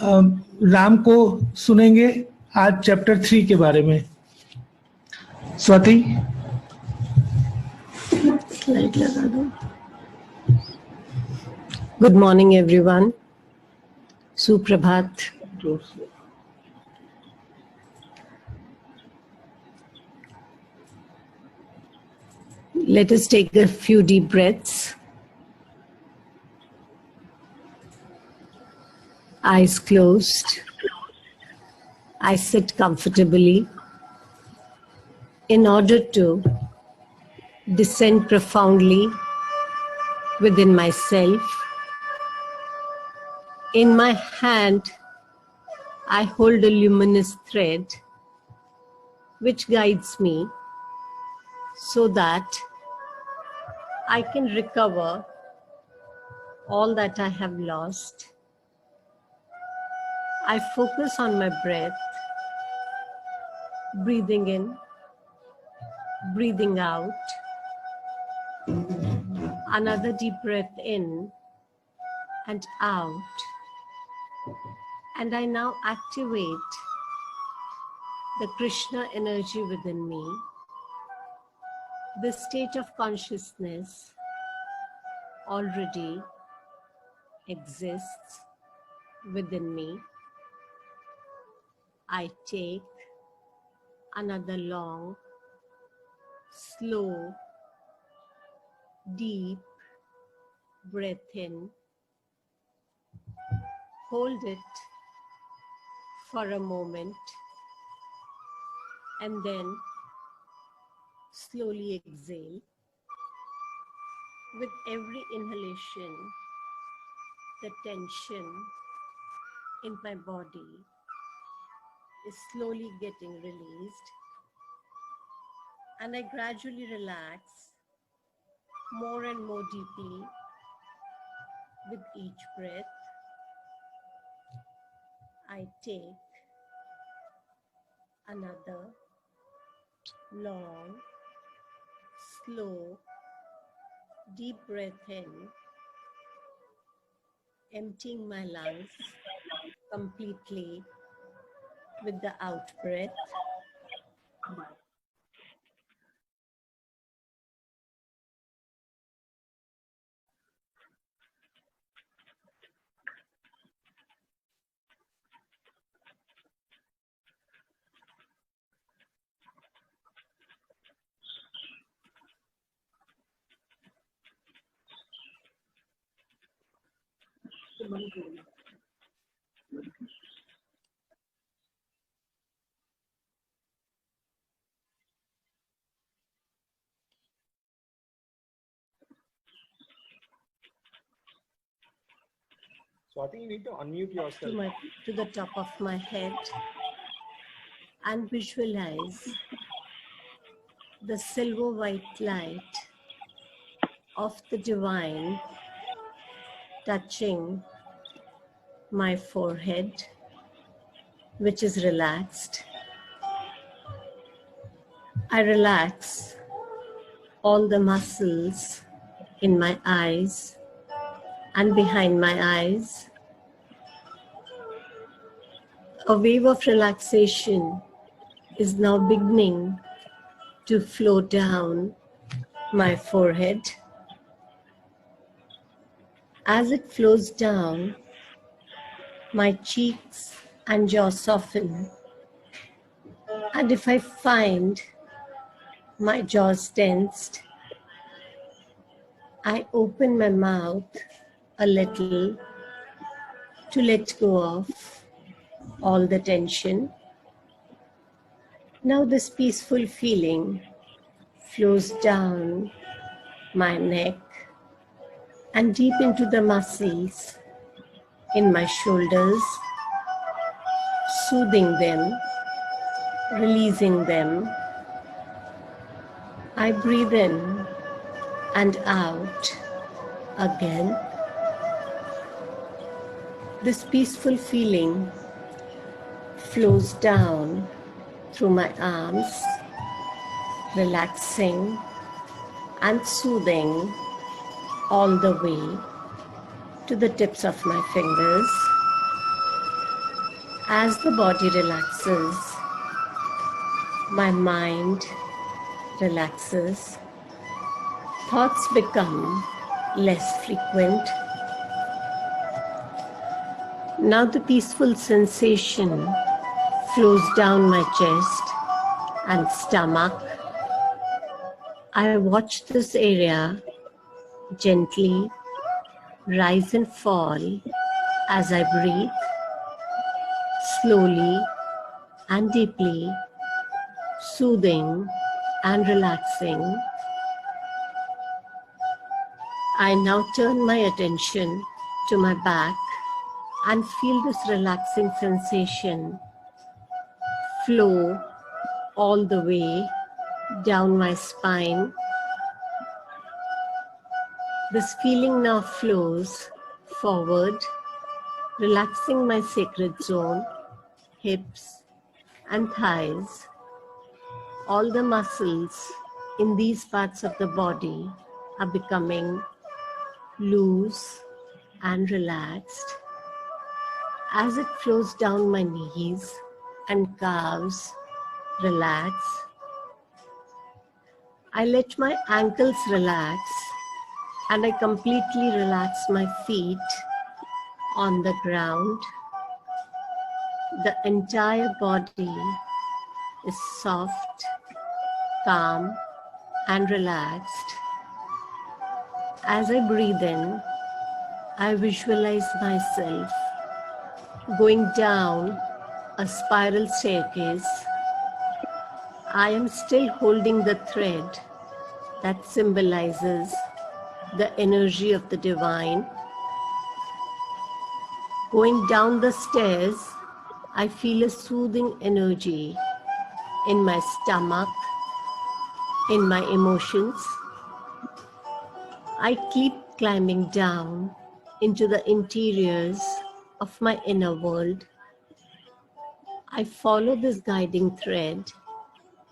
राम को सुनेंगे आज चैप्टर 3 के बारे में। स्वाति, स्लाइड लगा दो। गुड मॉर्निंग एवरीवन, सुप्रभात। Let us take a few deep breaths. Eyes closed. I sit comfortably in order to descend profoundly within myself. In my hand, I hold a luminous thread which guides me so that I can recover all that I have lost. I focus on my breath, breathing in, breathing out. Another deep breath in and out. And I now activate the Krishna energy within me. This state of consciousness already exists within me. I take another long, slow, deep breath in. Hold it for a moment and then slowly exhale. With every inhalation, the tension in my body is slowly getting released, and I gradually relax more and more deeply with each breath. I take another long, slow, deep breath in, emptying my lungs completely with the out breath. So I think you need to unmute yourself. To the top of my head and visualize the silver white light of the divine touching my forehead, which is relaxed. I relax all the muscles in my eyes and behind my eyes. A wave of relaxation is now beginning to flow down my forehead. As it flows down, my cheeks and jaw soften. And if I find my jaws tensed, I open my mouth a little to let go of all the tension. Now this peaceful feeling flows down my neck and deep into the muscles in my shoulders, soothing them, releasing them. I breathe in and out again. This peaceful feeling flows down through my arms, relaxing and soothing all the way to the tips of my fingers. As the body relaxes, my mind relaxes, thoughts become less frequent. Now the peaceful sensation flows down my chest and stomach. I watch this area gently rise and fall as I breathe slowly and deeply, soothing and relaxing. I now turn my attention to my back and feel this relaxing sensation flow all the way down my spine. This feeling now flows forward, relaxing my sacred zone, hips and thighs. All the muscles in these parts of the body are becoming loose and relaxed. As it flows down my knees and calves, relax. I let my ankles relax and I completely relax my feet on the ground. The entire body is soft, calm, and relaxed. As I breathe in, I visualize myself going down a spiral staircase. I am still holding the thread that symbolizes the energy of the divine. Going down the stairs, I feel a soothing energy in my stomach, in my emotions. I keep climbing down into the interiors of my inner world. I follow this guiding thread,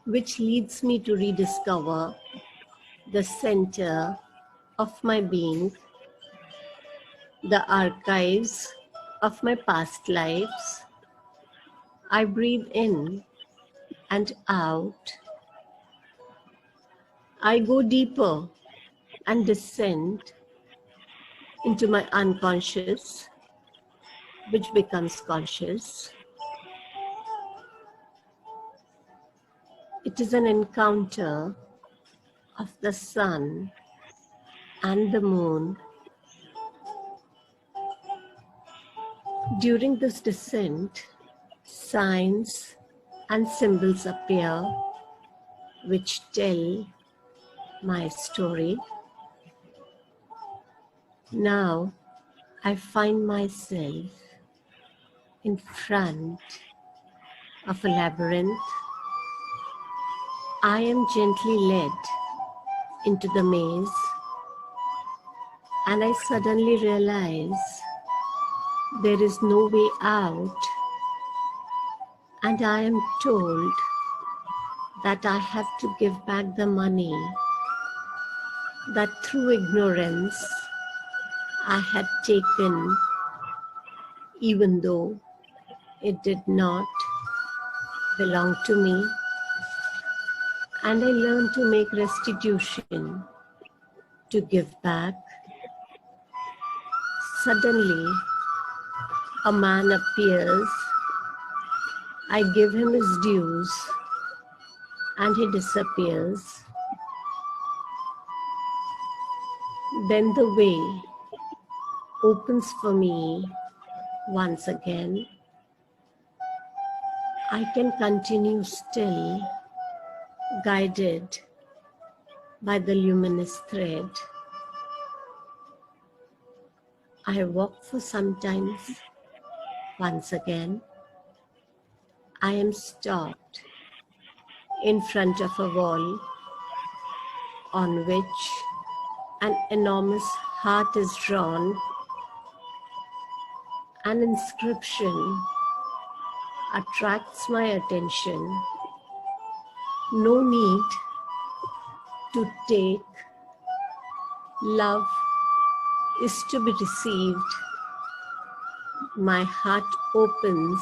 which leads me to rediscover the center of my being, the archives of my past lives. I breathe in and out. I go deeper and descend into my unconscious, which becomes conscious. It is an encounter of the sun and the moon. During this descent, signs and symbols appear which tell my story. Now I find myself in front of a labyrinth. I am gently led into the maze, and I suddenly realize there is no way out, and I am told that I have to give back the money that through ignorance I had taken, even though it did not belong to me. And I learned to make restitution, to give back. Suddenly, a man appears. I give him his dues, and he disappears. Then the way opens for me once again. I can continue still, guided by the luminous thread. I walk for some time. Once again, I am stopped in front of a wall on which an enormous heart is drawn. An inscription attracts my attention. No need to take. Love is to be received. My heart opens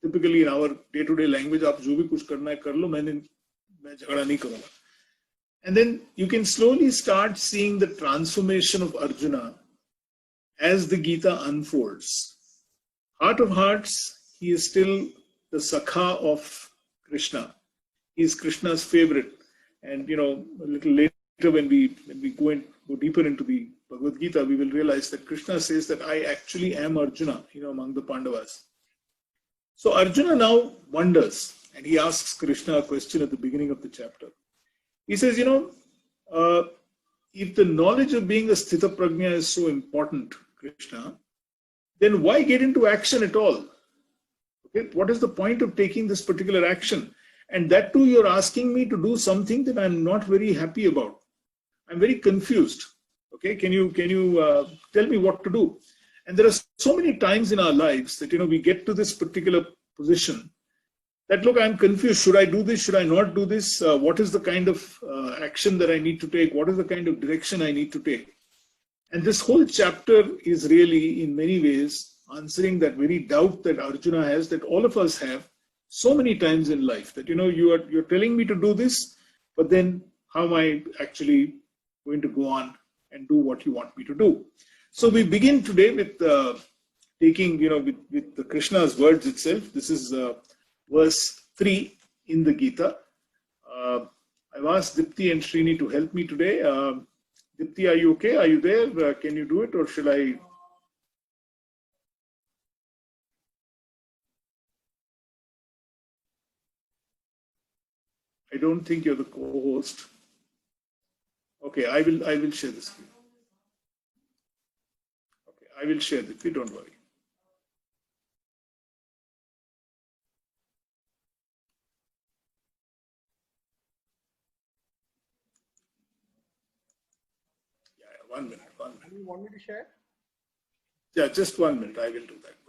typically in our day-to-day language, आप जो भी कुछ करना है कर लो, मैं झगड़ा नहीं करूँगा. And then you can slowly start seeing the transformation of Arjuna as the Gita unfolds. Heart of hearts, he is still the Sakha of Krishna. He is Krishna's favorite. And a little later when we go deeper into the Bhagavad Gita, we will realize that Krishna says that I actually am Arjuna, among the Pandavas. So Arjuna now wonders, and he asks Krishna a question at the beginning of the chapter. He says, if the knowledge of being a Sthita Prajna is so important, Krishna, then why get into action at all? Okay, what is the point of taking this particular action? And that too, you're asking me to do something that I'm not very happy about. I'm very confused. Okay, can you tell me what to do? And there are so many times in our lives that we get to this particular position that, look, I'm confused. Should I do this? Should I not do this? What is the kind of action that I need to take? What is the kind of direction I need to take? And this whole chapter is really, in many ways, answering that very doubt that Arjuna has, that all of us have so many times in life, that you're telling me to do this, but then how am I actually going to go on and do what you want me to do? So we begin today with taking, with the Krishna's words itself. This is verse 3 in the Gita. I've asked Dipti and Srini to help me today. Dipti, are you okay? Are you there? Can you do it, or shall I? I don't think you're the co-host. Okay, I will share the screen. Okay, I will share it. Don't worry. Yeah, 1 minute. You want me to share? Yeah, just 1 minute. I will do that. 1 minute.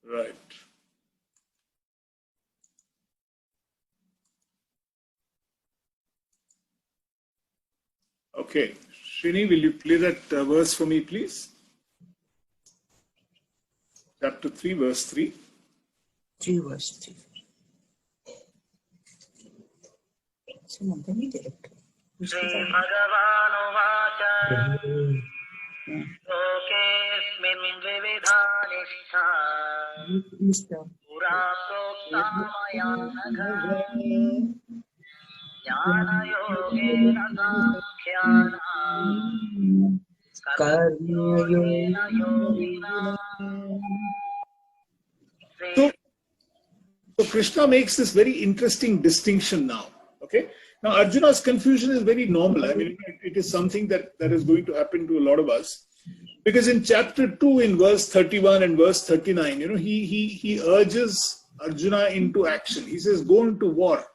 Right. Okay. Srini, will you play that verse for me, please? Chapter 3, verse 3. 3 verse 3. लोकेऽस्मिन् विविधा निष्ठा पुरा प्रोक्ता मया नघ ज्ञानयोगेन साङ्ख्यानाम् कर्मयोगेन योगिना. So Krishna makes this very interesting distinction now. Okay. Now Arjuna's confusion is very normal. I mean, it is something that is going to happen to a lot of us. Because in chapter 2, in verse 31 and verse 39, he urges Arjuna into action. He says, go into war.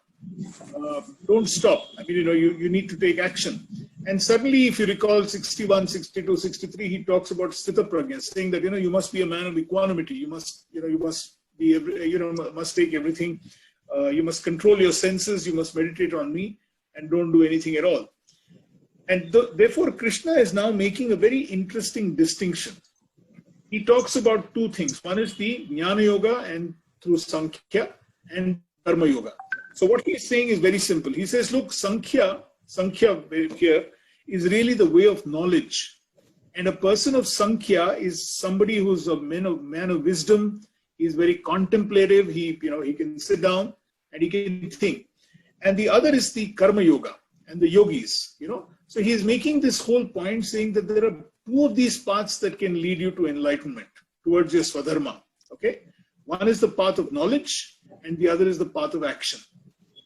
Don't stop. I mean, you need to take action. And suddenly, if you recall 61, 62, 63, he talks about Sthita Prajna, saying that, you must be a man of equanimity. You must be, must take everything. You must control your senses. You must meditate on me and don't do anything at all. And therefore, Krishna is now making a very interesting distinction. He talks about two things. One is the Jnana Yoga and through Sankhya and Karma Yoga. So what he's saying is very simple. He says, look, Sankhya here is really the way of knowledge. And a person of Sankhya is somebody who's a man of wisdom. He's very contemplative. He can sit down and he can think. And the other is the Karma Yoga and the yogis, So he is making this whole point saying that there are two of these paths that can lead you to enlightenment, towards your Swadharma. Okay? One is the path of knowledge and the other is the path of action.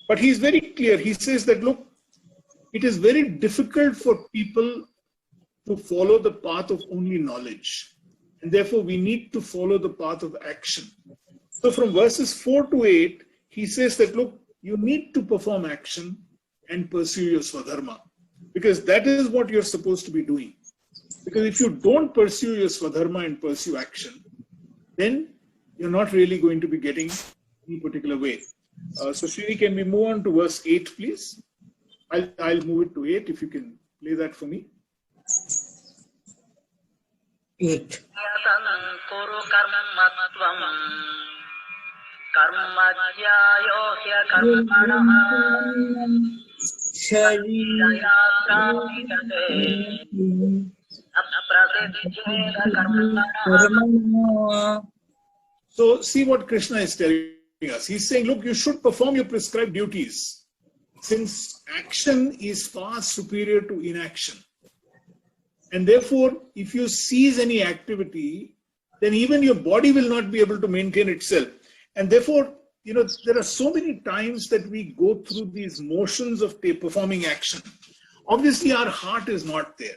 But he is very clear. He says that, look, it is very difficult for people to follow the path of only knowledge. And therefore, we need to follow the path of action. So from verses 4 to 8, he says that, look, you need to perform action and pursue your Swadharma. because that is what you're supposed to be doing. Because if you don't pursue your Swadharma and pursue action, then you're not really going to be getting any particular way. So Srini, can we move on to verse 8, please? I'll move it to 8, if you can play that for me. 8. यतं कुरु कर्मत्वं कर्मज्ञायो ह्यकर्मणः यात्राभिगते अप्रतिच्छेद कर्मणः. So see what Krishna is telling us. He's saying, look, you should perform your prescribed duties, since action is far superior to inaction. And therefore, if you cease any activity, then even your body will not be able to maintain itself. And therefore, there are so many times that we go through these motions of performing action. Obviously, our heart is not there,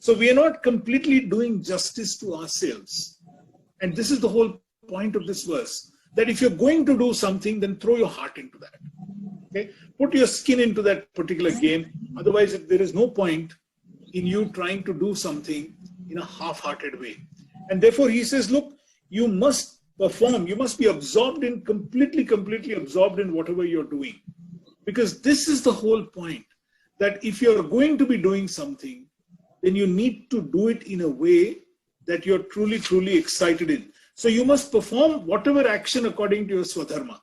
So we are not completely doing justice to ourselves. And this is the whole point of this verse, that if you're going to do something, then throw your heart into that. Okay? Put your skin into that particular game. Otherwise, there is no point in you trying to do something in a half-hearted way. And therefore, he says, look, you must perform. You must be completely absorbed in whatever you're doing. Because this is the whole point, that if you're going to be doing something, then you need to do it in a way that you're truly excited in. So you must perform whatever action according to your Swadharma.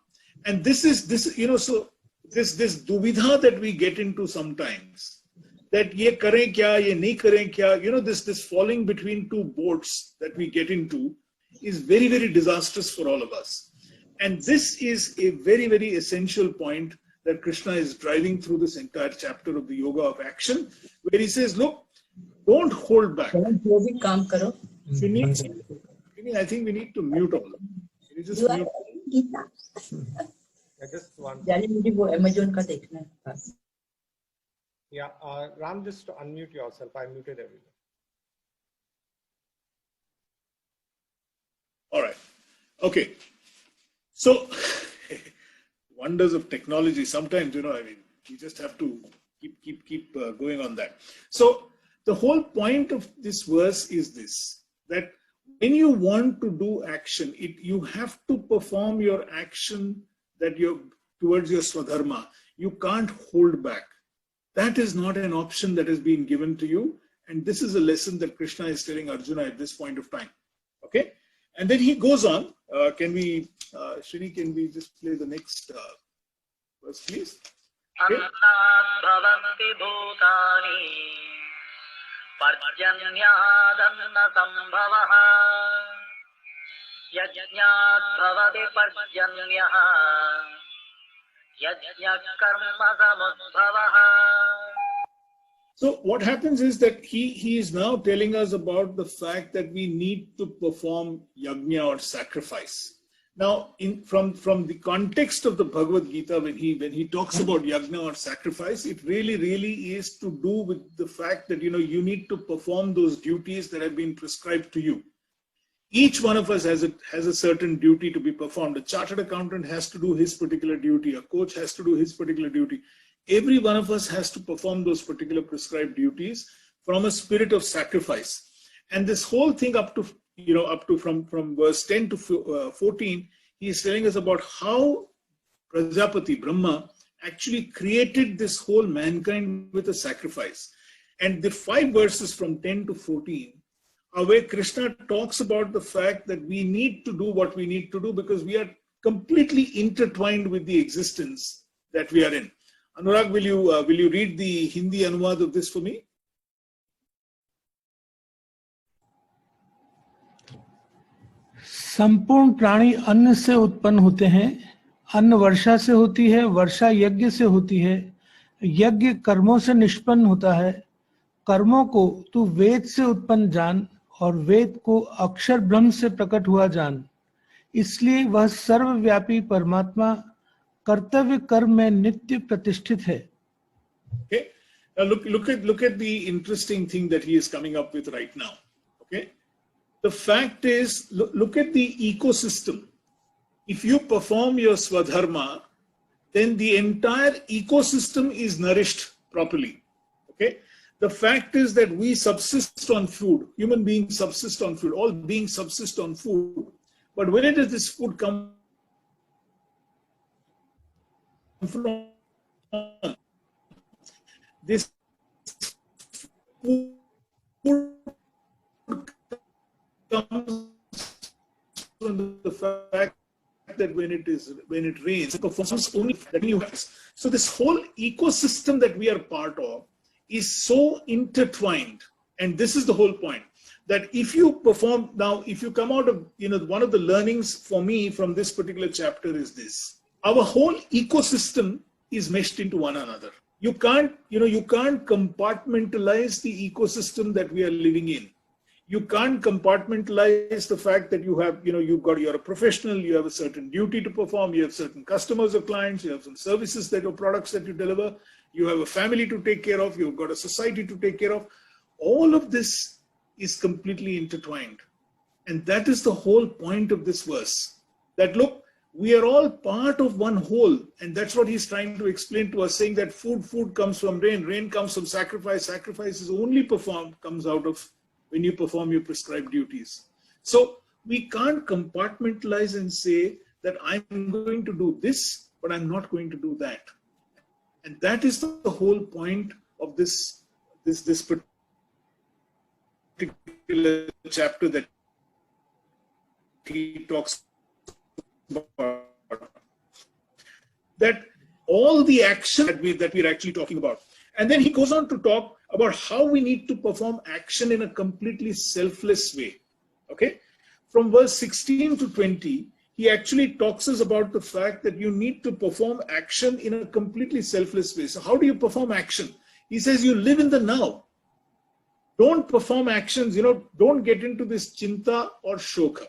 And this duvidha that we get into sometimes, that ye kare kya, ye nahi kare kya, this falling between two boats that we get into is very, very disastrous for all of us. And this is a very, very essential point that Krishna is driving through this entire chapter of the Yoga of Action, where he says, look, don't hold back. काम करो. I think we need to mute all. Can you just mute? Gita. Just one. जाने मुझे वो Amazon का देखना है. Yeah, Ram, just unmute yourself. I muted everyone. All right. Okay. So, wonders of technology. Sometimes, you just have to keep going on that. So, the whole point of this verse is this, that when you want to do action, you have to perform your action that you're towards your Swadharma. You can't hold back. That is not an option that has been given to you. And this is a lesson that Krishna is telling Arjuna at this point of time. Okay? And then he goes on. Srini, can we just play the next verse, please? Okay. अन्नाद्भवन्ति भूतानि पर्जन्यादन्न सम्भवः यज्ञात् भवति पर्जन्यः यज्ञकर्म समुद्भवः. So what happens is that he is now telling us about the fact that we need to perform yajna or sacrifice. Now, from the context of the Bhagavad Gita, when he talks about yajna or sacrifice, it really is to do with the fact that you need to perform those duties that have been prescribed to you. Each one of us has a certain duty to be performed. A chartered accountant has to do his particular duty. A coach has to do his particular duty. Every one of us has to perform those particular prescribed duties from a spirit of sacrifice. And this whole thing up to from verse 10 to 14, he is telling us about how Prajapati, Brahma, actually created this whole mankind with a sacrifice. And the 5 verses from 10 to 14 are where Krishna talks about the fact that we need to do what we need to do because we are completely intertwined with the existence that we are in. Anurag, will you read the Hindi anuvad of this for me? संपूर्ण प्राणी अन्न से उत्पन्न होते हैं, अन्न वर्षा से होती है, वर्षा यज्ञ से होती है, यज्ञ कर्मों से निष्पन्न होता है, कर्मों को तू वेद से उत्पन्न जान और वेद को अक्षर ब्रह्म से प्रकट हुआ जान, इसलिए वह सर्वव्यापी परमात्मा कर्तव्य कर्म में नित्य प्रतिष्ठित है. Okay, now look at the interesting thing that he is coming up with right now. Okay, the fact is, look at the ecosystem. If you perform your Swadharma, then the entire ecosystem is nourished properly. Okay. The fact is that we subsist on food. Human beings subsist on food. All beings subsist on food. But where does this food come from? This food comes from the fact that when it rains, it performs only that you have. So this whole ecosystem that we are part of is so intertwined, and this is the whole point. That if you perform now, if you come out of, one of the learnings for me from this particular chapter is this: our whole ecosystem is meshed into one another. You can't compartmentalize the ecosystem that we are living in. You can't compartmentalize the fact that you're a professional, you have a certain duty to perform, you have certain customers or clients, you have some services or products that you deliver, you have a family to take care of, you've got a society to take care of. All of this is completely intertwined. And that is the whole point of this verse. That look, we are all part of one whole, and that's what he's trying to explain to us, saying that food comes from rain comes from sacrifice is only comes out of when you perform your prescribed duties. So we can't compartmentalize and say that I'm going to do this, but I'm not going to do that. And that is the whole point of this particular chapter that he talks about. That all the action that we're actually talking about. And then he goes on to talk about how we need to perform action in a completely selfless way. Okay? From verse 16 to 20, he actually talks us about the fact that you need to perform action in a completely selfless way. So how do you perform action? He says you live in the now. Don't perform actions, don't get into this chinta or shoka.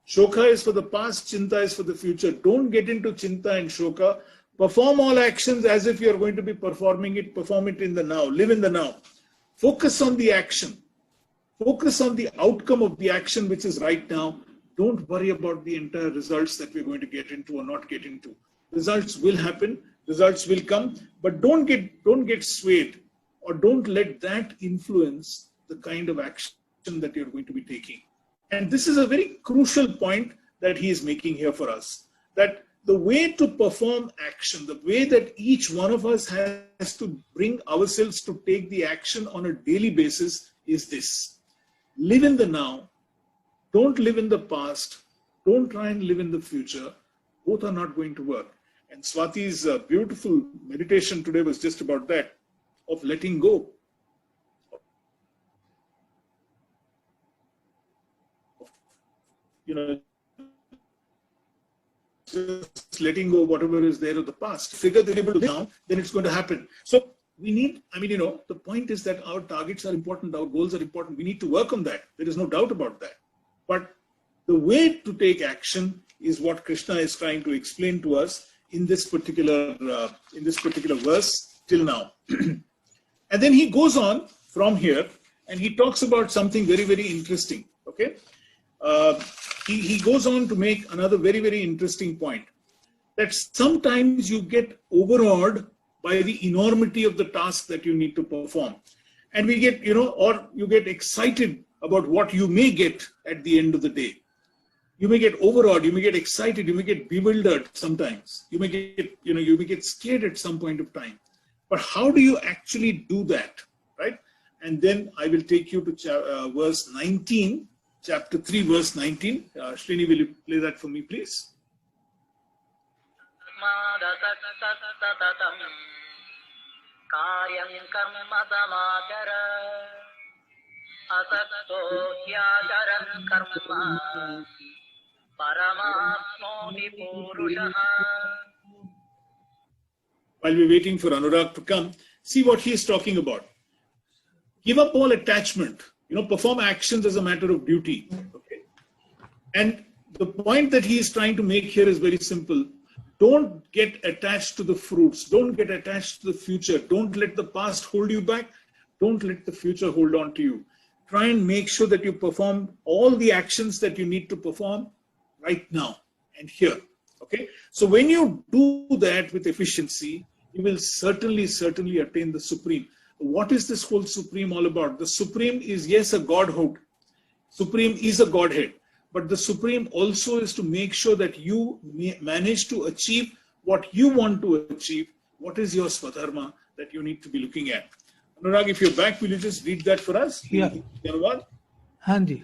Shoka is for the past, chinta is for the future. Don't get into chinta and shoka. Perform all actions as if you're going to be performing it. Perform it in the now. Live in the now. Focus on the action. Focus on the outcome of the action, which is right now. Don't worry about the entire results that we're going to get into or not get into. Results will happen. Results will come. But don't get swayed, or don't let that influence the kind of action that you're going to be taking. And this is a very crucial point that he is making here for us. That the way to perform action, the way that each one of us has to bring ourselves to take the action on a daily basis is this. Live in the now. Don't live in the past. Don't try and live in the future. Both are not going to work. And Swati's beautiful meditation today was just about that, of letting go. Just letting go whatever is there of the past. Figure they're able to do now, then it's going to happen. So we need, the point is that our targets are important, our goals are important. We need to work on that. There is no doubt about that. But the way to take action is what Krishna is trying to explain to us in this particular verse till now. And then he goes on from here and he talks about something very, very interesting. Okay. He goes on to make another very, very interesting point, that sometimes you get overawed by the enormity of the task that you need to perform. And we get, or you get excited about what you may get at the end of the day. You may get overawed, you may get excited, you may get bewildered sometimes. You may get, you may get scared at some point of time. But how do you actually do that, right? And then I will take you to verse 19. Chapter 3, verse 19. Srini, will you play that for me, please? While we're waiting for Anurag to come, see what he is talking about. Give up all attachment. Perform actions as a matter of duty. Okay? And the point that he is trying to make here is very simple. Don't get attached to the fruits. Don't get attached to the future. Don't let the past hold you back. Don't let the future hold on to you. Try and make sure that you perform all the actions that you need to perform right now and here. Okay? So when you do that with efficiency, you will certainly attain the supreme. what is this whole Supreme all about? The Supreme is, yes, a Godhood. Supreme is a Godhead. But the Supreme also is to make sure that you manage to achieve what you want to achieve. What is your Swadharma that you need to be looking at? Anurag, if you're back, will you just read that for us? Yeah. Anurag? हाँ जी,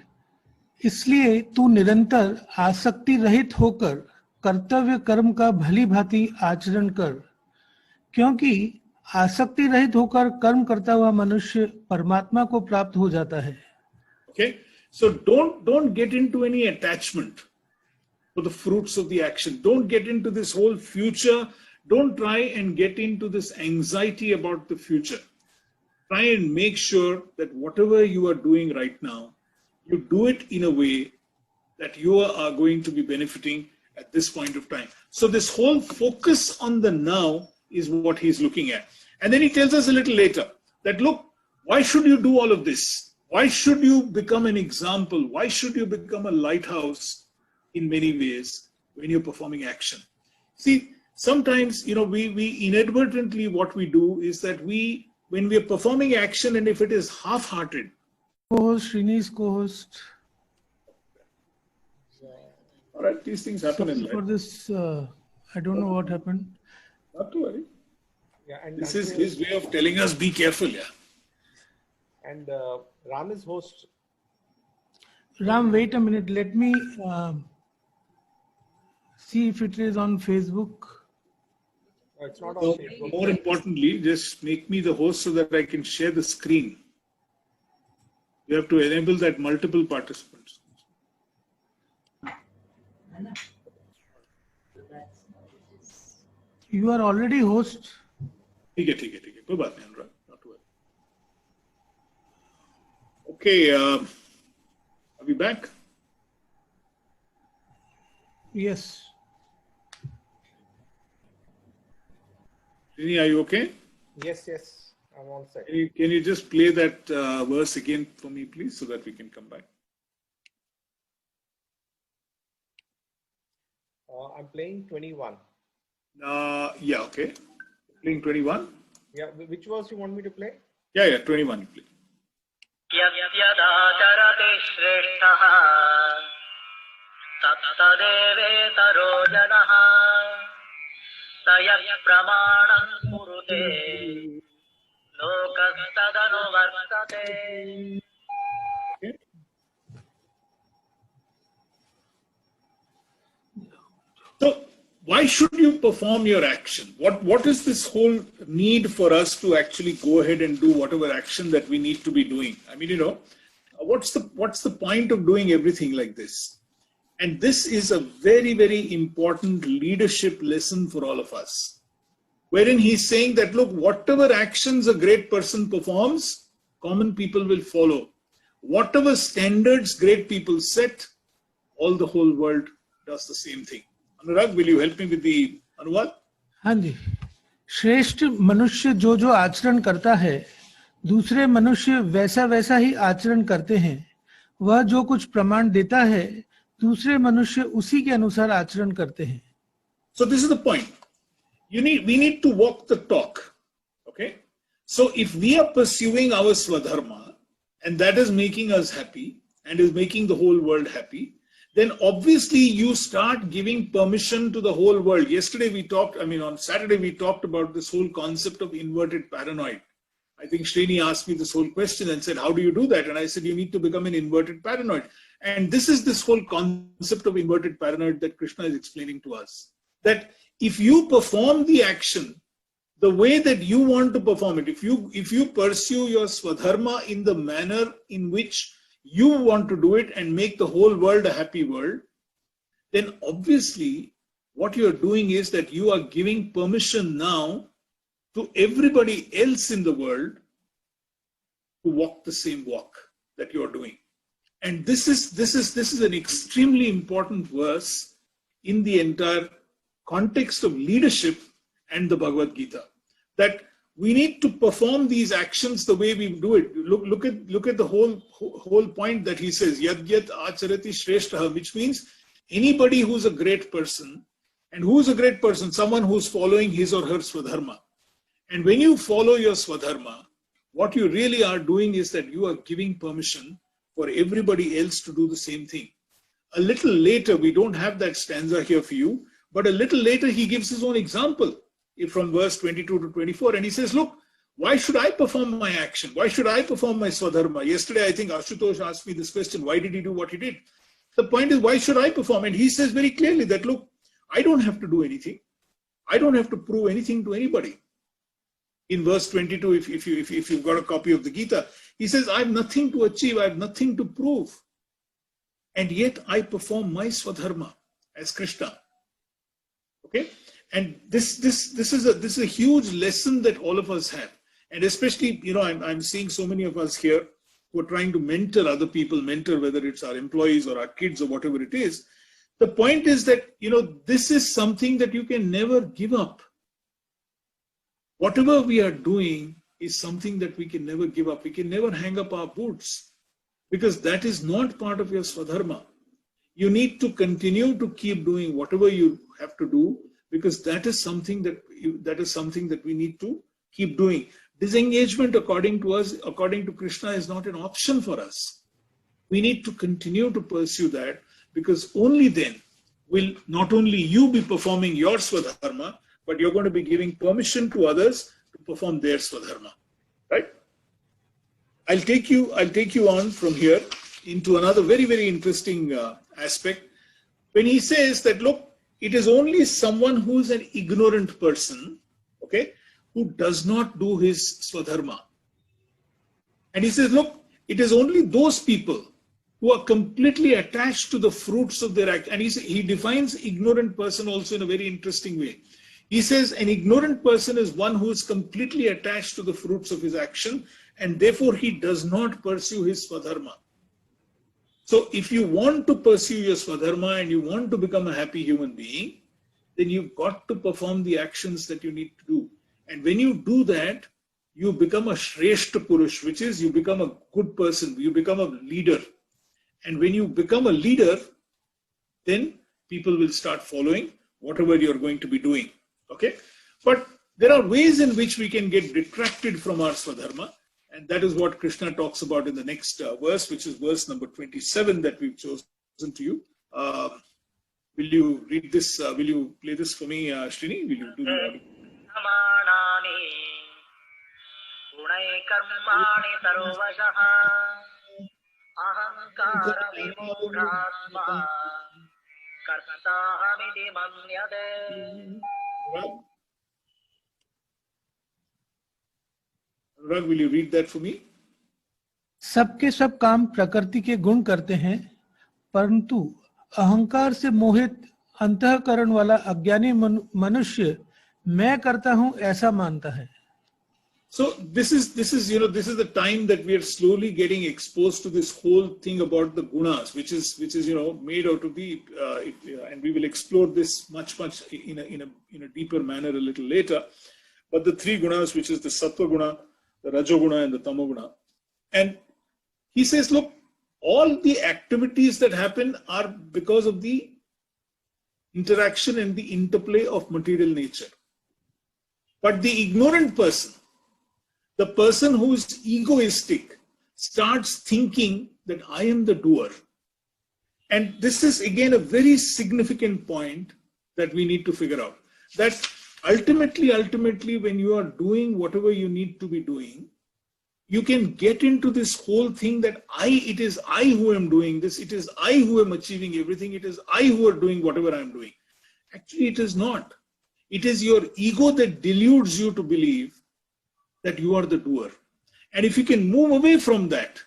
इसलिए तू निरंतर आसक्ति रहित होकर कर्तव्य कर्म का भली भांति आचरण कर, क्योंकि आसक्ति रहित होकर कर्म करता हुआ मनुष्य परमात्मा को प्राप्त हो जाता है. Okay, so don't get into any attachment for the fruits of the action. Don't get into this whole future. Don't try and get into this anxiety about the future. Try and make sure that whatever you are doing right now, you do it in a way that you are going to be benefiting at this point of time. So this whole focus on the now is what he's looking at. And then he tells us a little later that, look, why should you do all of this? Why should you become an example? Why should you become a lighthouse in many ways when you're performing action? See, sometimes, we inadvertently, what we do is that when we are performing action, and if it is half-hearted. Co-host, Srini's co-host. All right, these things happen in For life. this, I don't know what happened. Not to worry. Yeah, and This is his way of telling us, be careful, yeah. And Ram is host. Ram, wait a minute. Let me see if it is on Facebook. It's not on So, Facebook. more importantly, just make me the host so that I can share the screen. You have to enable that multiple participants. You are already host. ठीक है. कोई बात नहीं, अनुराग. Not to worry. Okay, are we back? Yes. Rini, are you okay? Yes, I'm all set. Can you just play that verse again for me, please, so that we can come back? I'm playing 21. Yeah, okay. Playing 21? Yeah, which verse you want me to play? Yeah, 21, please. यद्यदाचरति श्रेष्ठः तत्तदेवेतरो जनः स यः प्रमाणं कुरुते लोकस्तदनुवर्तते. Okay. So, why should you perform your action? What is this whole need for us to actually go ahead and do whatever action that we need to be doing? I mean, what's the point of doing everything like this? And this is a very, very important leadership lesson for all of us, wherein he's saying that, look, whatever actions a great person performs, common people will follow. Whatever standards great people set, all the whole world does the same thing. Anurag, will you help me with the Anurag? हाँ जी. श्रेष्ठ मनुष्य जो आचरण करता है, दूसरे मनुष्य वैसा ही आचरण करते हैं. वह जो कुछ प्रमाण देता है, दूसरे मनुष्य उसी के अनुसार आचरण करते हैं. So this is the point. We need to walk the talk. Okay? So if we are pursuing our Swadharma, and that is making us happy, and is making the whole world happy, then obviously you start giving permission to the whole world. On Saturday we talked about this whole concept of inverted paranoid. I think Srini asked me this whole question and said, how do you do that? And I said, you need to become an inverted paranoid. And this is this whole concept of inverted paranoid that Krishna is explaining to us. That if you perform the action the way that you want to perform it, if you pursue your Swadharma in the manner in which you want to do it and make the whole world a happy world, then obviously what you are doing is that you are giving permission now to everybody else in the world to walk the same walk that you are doing. And this is an extremely important verse in the entire context of leadership and the Bhagavad Gita, that we need to perform these actions the way we do it. Look at the whole point that he says, Yad acharati shreshtaha, which means anybody who's a great person. And who is a great person? Someone who's following his or her Swadharma. And when you follow your Swadharma, what you really are doing is that you are giving permission for everybody else to do the same thing. A little later, we don't have that stanza here for you, but a little later he gives his own example from verse 22 to 24, and he says, look, why should I perform my action? Why should I perform my swadharma? Yesterday, I think Ashutosh asked me this question, why did he do what he did? The point is, why should I perform? And he says very clearly that, look, I don't have to do anything. I don't have to prove anything to anybody. In verse 22, if you've got a copy of the Gita, he says, I have nothing to achieve, I have nothing to prove. And yet I perform my swadharma as Krishna. Okay? And this is a huge lesson that all of us have. And especially, you know, I'm seeing so many of us here who are trying to mentor other people, whether it's our employees or our kids or whatever it is. The point is that, you know, this is something that you can never give up. Whatever we are doing is something that we can never give up. We can never hang up our boots because that is not part of your swadharma. You need to continue to keep doing whatever you have to do because that is something that we need to keep doing. Disengagement, according to us, according to Krishna, is not an option for us. We need to continue to pursue that because only then will not only you be performing your swadharma, but you're going to be giving permission to others to perform their swadharma, right? I'll take you on from here into another very, very interesting aspect. When he says that, look, it is only someone who is an ignorant person, okay, who does not do his swadharma. And he says, look, it is only those people who are completely attached to the fruits of their act. And he defines ignorant person also in a very interesting way. He says an ignorant person is one who is completely attached to the fruits of his action and therefore he does not pursue his swadharma. So if you want to pursue your swadharma and you want to become a happy human being, then you've got to perform the actions that you need to do. And when you do that, you become a Shreshta Purush, which is you become a good person, you become a leader. And when you become a leader, then people will start following whatever you're going to be doing. Okay, but there are ways in which we can get detracted from our swadharma, and that is what Krishna talks about in the next verse, which is verse number 27 that we've chosen to you. Will you read this? Will you play this for me, Srini? Will you do the Anurag, will you read that for me? सबके सब काम प्रकृति के गुण करते हैं, परंतु अहंकार से मोहित अंतःकरण वाला अज्ञानी मनुष्य मैं करता हूं ऐसा मानता है. So this is the time that we are slowly getting exposed to this whole thing about the gunas, which is made out of the and we will explore this much in a deeper manner a little later. But the three gunas, which is the sattva guna, the rajoguna, and the tamoguna, and he says, look, all the activities that happen are because of the interaction and the interplay of material nature. But the ignorant person, the person who is egoistic, starts thinking that I am the doer. And this is again a very significant point that we need to figure out. That ultimately, when you are doing whatever you need to be doing, you can get into this whole thing that it is I who am doing this, it is I who am achieving everything, it is I who are doing whatever I am doing. Actually, it is not. It is your ego that deludes you to believe that you are the doer. And if you can move away from that,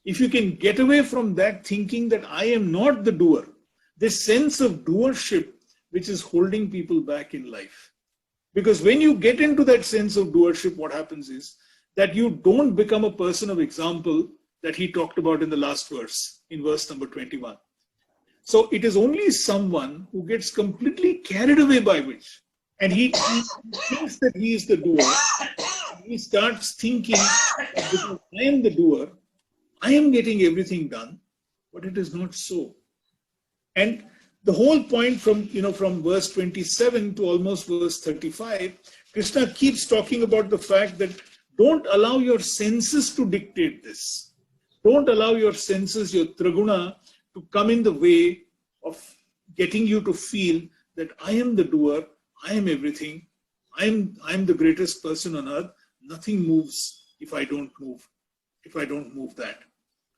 if you can get away from that thinking that I am not the doer, this sense of doership which is holding people back in life. Because when you get into that sense of doership, what happens is that you don't become a person of example that he talked about in the last verse, in verse number 21. So it is only someone who gets completely carried away by which, and he thinks that he is the doer. He starts thinking that because I am the doer, I am getting everything done, but it is not so. And the whole point from verse 27 to almost verse 35, Krishna keeps talking about the fact that Don't allow your senses to dictate this. Don't allow your senses, your triguna, to come in the way of getting you to feel that I am the doer, I am everything, I am the greatest person on earth. Nothing moves if I don't move that.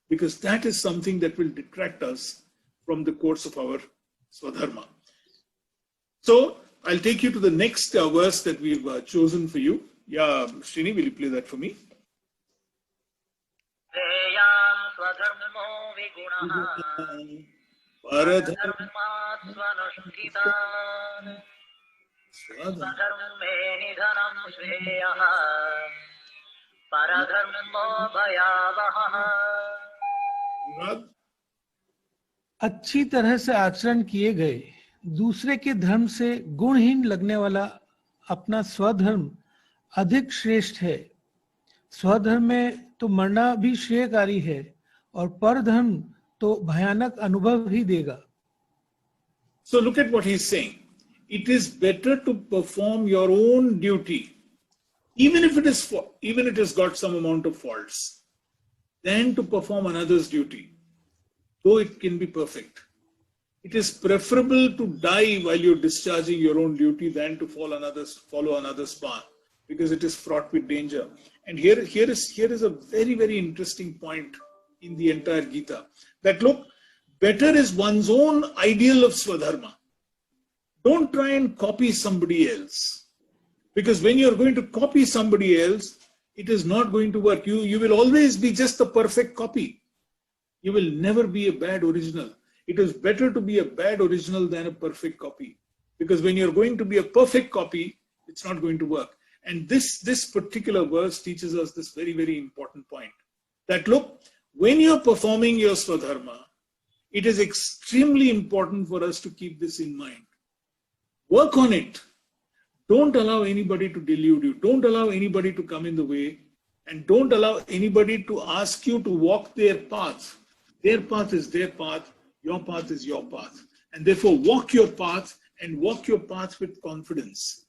Because that is something that will detract us from the course of our Swadharma. So I'll take you to the next verse that we've chosen for you. Yeah, Srini, will you play that for me? श्रेयान् स्वधर्मो विगुणः परधर्मात् स्वनुष्ठितान् स्वधर्मे निधनं श्रेयः परधर्मो भयावहः। अच्छी तरह से आचरण किए गए दूसरे के धर्म से गुणहीन लगने वाला अपना स्वधर्म अधिक श्रेष्ठ है। स्वधर्म में तो मरना भी श्रेयकारी है और परधर्म तो भयानक अनुभव ही देगा। So look at what he's saying. It is better to perform your own duty, even if it has got some amount of faults, than to perform another's duty, though it can be perfect. It is preferable to die while you're discharging your own duty than to follow another's path, because it is fraught with danger. And here is a very, very interesting point in the entire Gita, that look, better is one's own ideal of Swadharma. Don't try and copy somebody else, because when you're going to copy somebody else, it is not going to work. You will always be just a perfect copy. You will never be a bad original. It is better to be a bad original than a perfect copy, because when you're going to be a perfect copy, it's not going to work. And this particular verse teaches us this very, very important point, that look, when you're performing your Swadharma, it is extremely important for us to keep this in mind. Work on it. Don't allow anybody to delude you. Don't allow anybody to come in the way, and don't allow anybody to ask you to walk their path. Their path is their path. Your path is your path. And therefore, walk your path, and walk your path with confidence.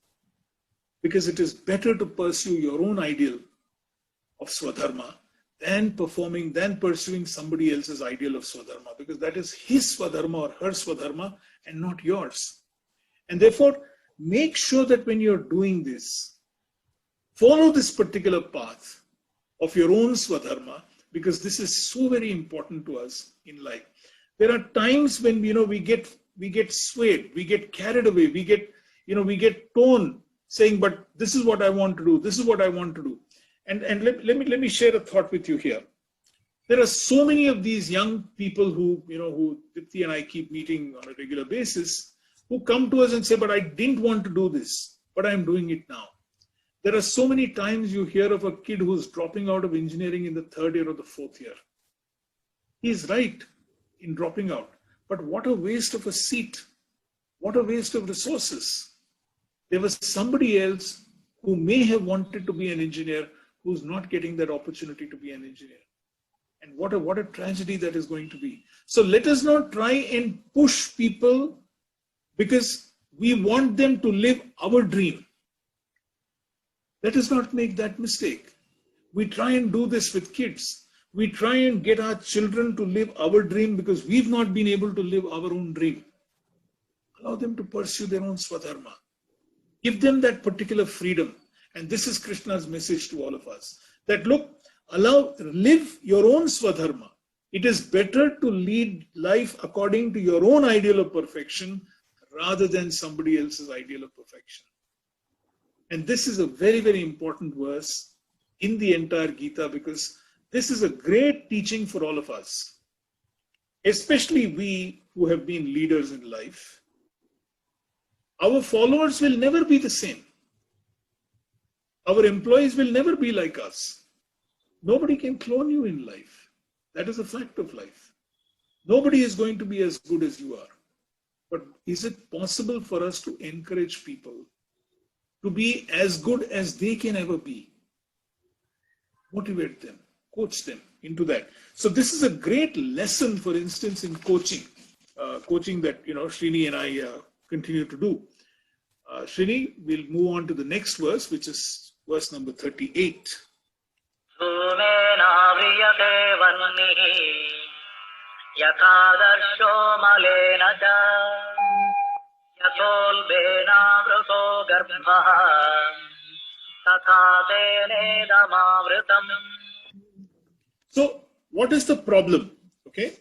Because it is better to pursue your own ideal of Swadharma than pursuing somebody else's ideal of Swadharma, because that is his Swadharma or her Swadharma and not yours. And therefore, make sure that when you're doing this, follow this particular path of your own Swadharma, because this is so very important to us in life. There are times when we get swayed, we get carried away, we get torn, saying, but this is what I want to do, this is what I want to do. And let me share a thought with you here. There are so many of these young people who Dipti and I keep meeting on a regular basis, who come to us and say, but I didn't want to do this, but I'm doing it now. There are so many times you hear of a kid who's dropping out of engineering in the 3rd year or the 4th year. He's right in dropping out, but what a waste of a seat. What a waste of resources. There was somebody else who may have wanted to be an engineer who's not getting that opportunity to be an engineer. And what a tragedy that is going to be. So let us not try and push people because we want them to live our dream. Let us not make that mistake. We try and do this with kids. We try and get our children to live our dream because we've not been able to live our own dream. Allow them to pursue their own Swadharma. Give them that particular freedom. And this is Krishna's message to all of us. That look, live your own Swadharma. It is better to lead life according to your own ideal of perfection rather than somebody else's ideal of perfection. And this is a very, very important verse in the entire Gita, because this is a great teaching for all of us, especially we who have been leaders in life. Our followers will never be the same. Our employees will never be like us. Nobody can clone you in life. That is a fact of life. Nobody is going to be as good as you are. But is it possible for us to encourage people to be as good as they can ever be? Motivate them, coach them into that. So this is a great lesson, for instance, in coaching that Srini and I continue to do. Srini, we'll move on to the next verse, which is verse number 38. धूमेनाव्रियते वह्निः यथादर्शो मलेन च यथोल्बेनावृतो गर्भः तथा तेनेदमावृतम्. So, what is the problem? Okay.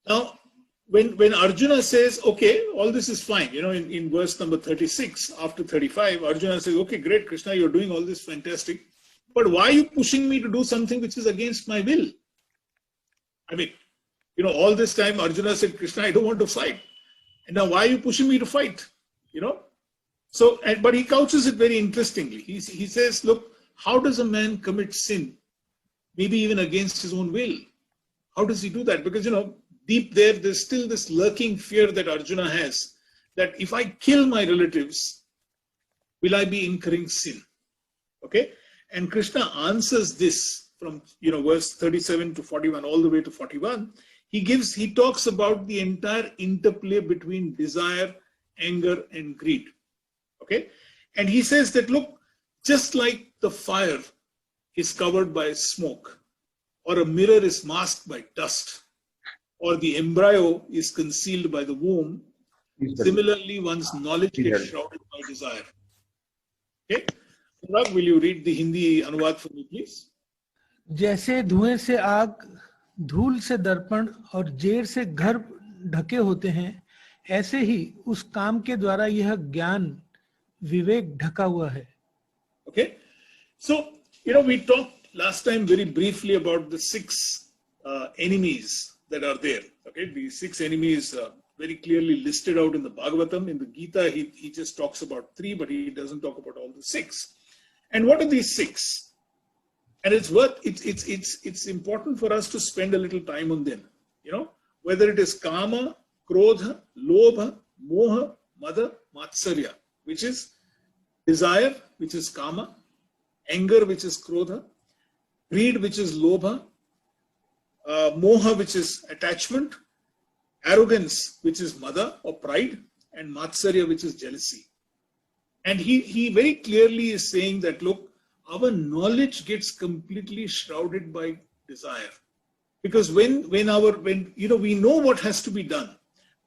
Now, when Arjuna says, okay, all this is fine, in verse number 36, after 35, Arjuna says, okay, great, Krishna, you're doing all this fantastic, but why are you pushing me to do something which is against my will? I mean, all this time Arjuna said, Krishna, I don't want to fight. And now why are you pushing me to fight? So, but he couches it very interestingly. He says, look, how does a man commit sin? Maybe even against his own will. How does he do that? Because, deep there's still this lurking fear that Arjuna has, that if I kill my relatives, will I be incurring sin? Okay? And Krishna answers this from, verse 37 to 41, all the way to 41. He talks about the entire interplay between desire, anger, and greed. Okay? And he says that, look, just like the fire is covered by smoke, or a mirror is masked by dust, or the embryo is concealed by the womb, similarly one's knowledge gets shrouded by desire. Okay? Anurag, will you read the Hindi anuvad for me, please? जैसे धुएं से आग, धूल से दर्पण और जेर से घर ढके होते हैं, ऐसे ही उस काम के द्वारा यह ज्ञान विवेक ढका हुआ है. Okay? So, we talked last time very briefly about the 6 enemies that are there. Okay, the 6 enemies very clearly listed out in the Bhagavatam. In the Gita, he just talks about 3, but he doesn't talk about all the 6. And what are these 6? And it's important for us to spend a little time on them. Whether it is Kama, Krodha, Lobha, Moha, Mada, Matsarya, which is desire, which is Kama, anger, which is Krodha, greed, which is Lobha, Moha, which is attachment, arrogance, which is Mada or pride, and Matsarya, which is jealousy. And he very clearly is saying that, look, our knowledge gets completely shrouded by desire. Because when we know what has to be done,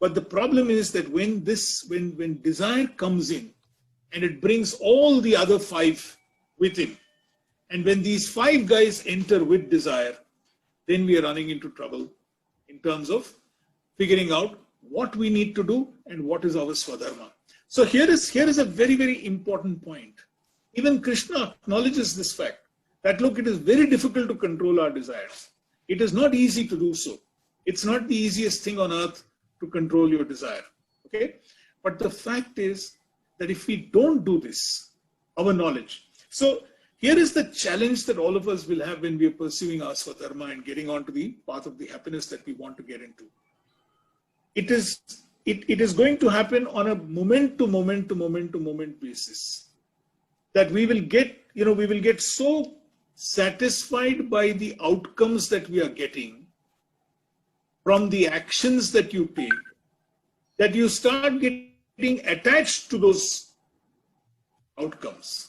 but the problem is that when desire comes in and it brings all the other 5 with him, and when these 5 guys enter with desire, then we are running into trouble in terms of figuring out what we need to do and what is our swadharma. So here is a very, very important point. Even Krishna acknowledges this fact that, look, it is very difficult to control our desires. It is not easy to do so. It's not the easiest thing on earth to control your desire. Okay? But the fact is that if we don't do this, our knowledge. So here is the challenge that all of us will have when we are pursuing our swadharma and getting onto the path of the happiness that we want to get into. It is going to happen on a moment to moment basis. That we will get so satisfied by the outcomes that we are getting from the actions that you take, that you start getting attached to those outcomes.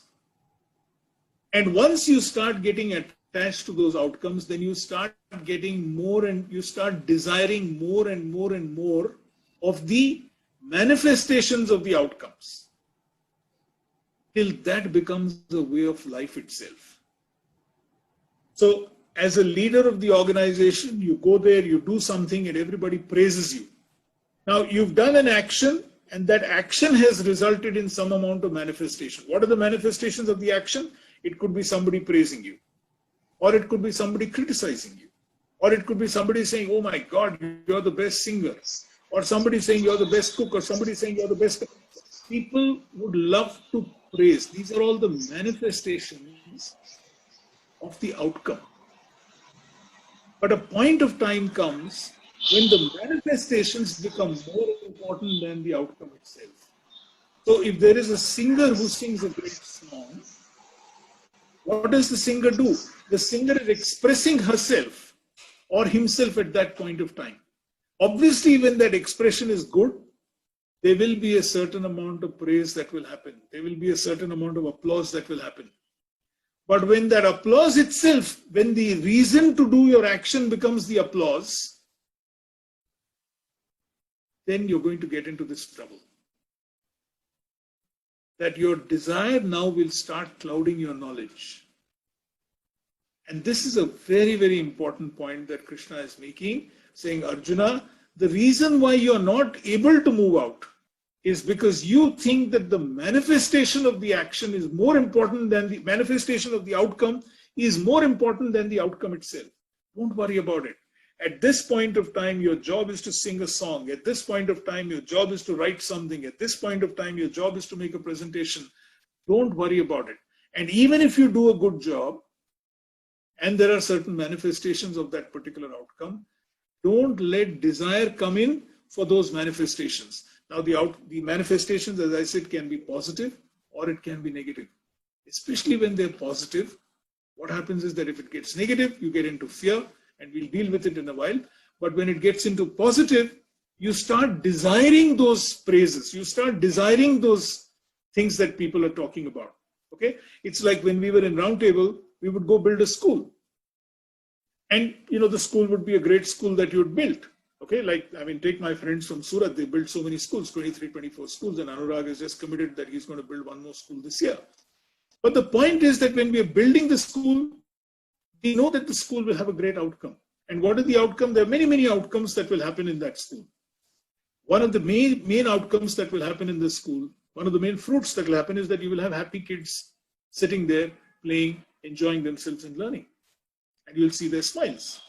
And once you start getting attached to those outcomes, then you start getting more and you start desiring more and more of the manifestations of the outcomes, till that becomes the way of life itself. So as a leader of the organization, you go there, you do something, and everybody praises you. Now you've done an action, and that action has resulted in some amount of manifestation. What are the manifestations of the action? It could be somebody praising you, or it could be somebody criticizing you, or it could be somebody saying, oh my God, you're the best singer, or somebody saying you're the best cook, or somebody saying you're the best. People would love to praise. These are all the manifestations of the outcome. But a point of time comes when the manifestations become more important than the outcome itself. So if there is a singer who sings a great song, what does the singer do? The singer is expressing herself or himself at that point of time. Obviously, when that expression is good, there will be a certain amount of praise that will happen. There will be a certain amount of applause that will happen. But when that applause itself, when the reason to do your action becomes the applause, then you're going to get into this trouble. That your desire now will start clouding your knowledge. And this is a very, very important point that Krishna is making, saying, Arjuna, the reason why you're not able to move out is because you think that the manifestation of the action is more important than the manifestation of the outcome is more important than the outcome itself. Don't worry about it. At this point of time, your job is to sing a song. At this point of time, your job is to write something. At this point of time, your job is to make a presentation. Don't worry about it. And even if you do a good job, and there are certain manifestations of that particular outcome, don't let desire come in for those manifestations. Now, the manifestations, as I said, can be positive or it can be negative. Especially when they're positive, what happens is that if it gets negative, you get into fear, and we'll deal with it in a while. But when it gets into positive, you start desiring those praises. You start desiring those things that people are talking about. Okay? It's like when we were in Roundtable, we would go build a school. And, the school would be a great school that you had built. Okay? Take my friends from Surat. They built so many schools, 23, 24 schools. And Anurag has just committed that he's going to build one more school this year. But the point is that when we are building the school, we know that the school will have a great outcome. And what is the outcome? There are many, many outcomes that will happen in that school. One of the main outcomes that will happen in this school, one of the main fruits that will happen is that you will have happy kids sitting there, playing, enjoying themselves and learning. And you'll see their smiles.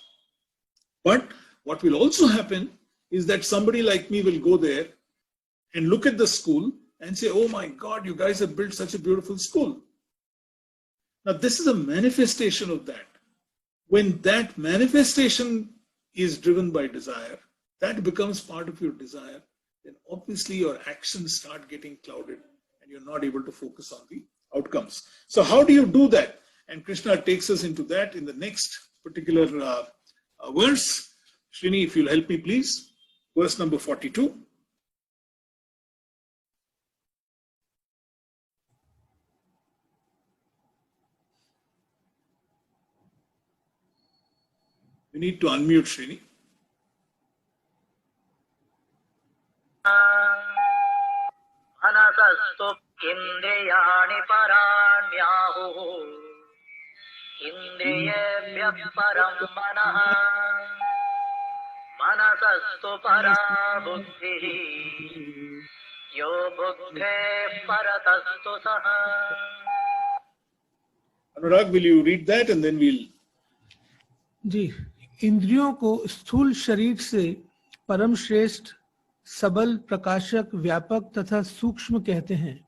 But what will also happen is that somebody like me will go there and look at the school and say, oh my God, you guys have built such a beautiful school. Now, this is a manifestation of that. When that manifestation is driven by desire, that becomes part of your desire, then obviously your actions start getting clouded and you're not able to focus on the outcomes. So how do you do that? And Krishna takes us into that in the next particular verse. Srini, if you'll help me, please. Verse number 42. You need to unmute, Srini. Anasastu indriyani paranyahu indriyebhyah param manaha manasastu para buddhihi yo buddhe paratastu saha. Anurag, will you read that and then we'll... जी, इंद्रियों को स्थूल शरीर से परम श्रेष्ठ, सबल, प्रकाशक, व्यापक तथा सूक्ष्म कहते हैं.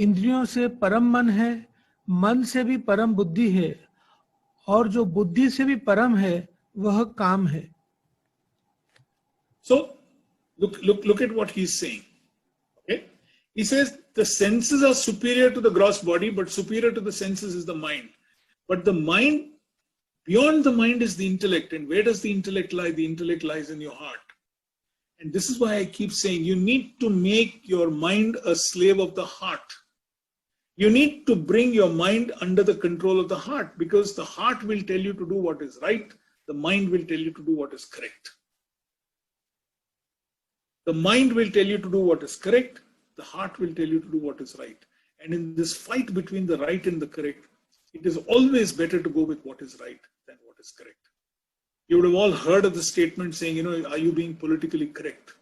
इंद्रियों से परम मन है, मन से भी परम बुद्धि है, और जो बुद्धि से भी परम है वह काम है. So, look at what he's saying. Okay? He says the senses are superior to the gross body, but superior to the senses is the mind. But the mind, beyond the mind is the intellect. And where does the intellect lie? The intellect lies in your heart. And this is why I keep saying you need to make your mind a slave of the heart. You need to bring your mind under the control of the heart, because the heart will tell you to do what is right. The mind will tell you to do what is correct. The mind will tell you to do what is correct. The heart will tell you to do what is right. And in this fight between the right and the correct, it is always better to go with what is right than what is correct. You would have all heard of the statement saying, are you being politically correct?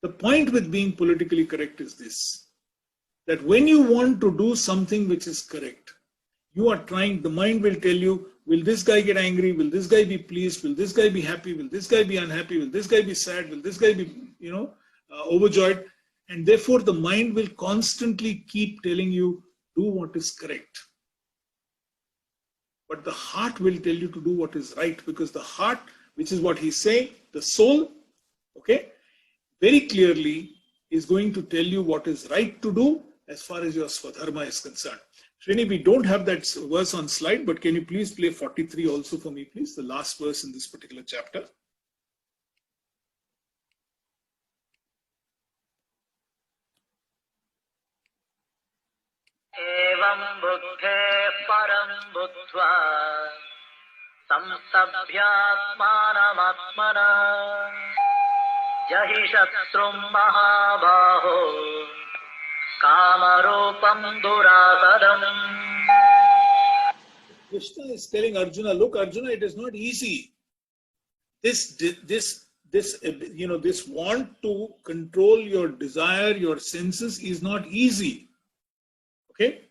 The point with being politically correct is this, that when you want to do something which is correct, you are trying, the mind will tell you, will this guy get angry? Will this guy be pleased? Will this guy be happy? Will this guy be unhappy? Will this guy be sad? Will this guy be, overjoyed? And therefore the mind will constantly keep telling you, do what is correct. But the heart will tell you to do what is right, because the heart, which is what he's saying, the soul, okay, very clearly is going to tell you what is right to do as far as your Swadharma is concerned. Srini, we don't have that verse on slide, but can you please play 43 also for me, please? The last verse in this particular chapter. एवं बुद्धेः परं बुद्ध्वा संस्तभ्यात्मानमात्मना जहि शत्रुं महाबाहो कामरूपं दुरासदम्. Krishna is telling Arjuna, look, Arjuna, it is not easy. This want to control your desire, your senses is not easy. Okay?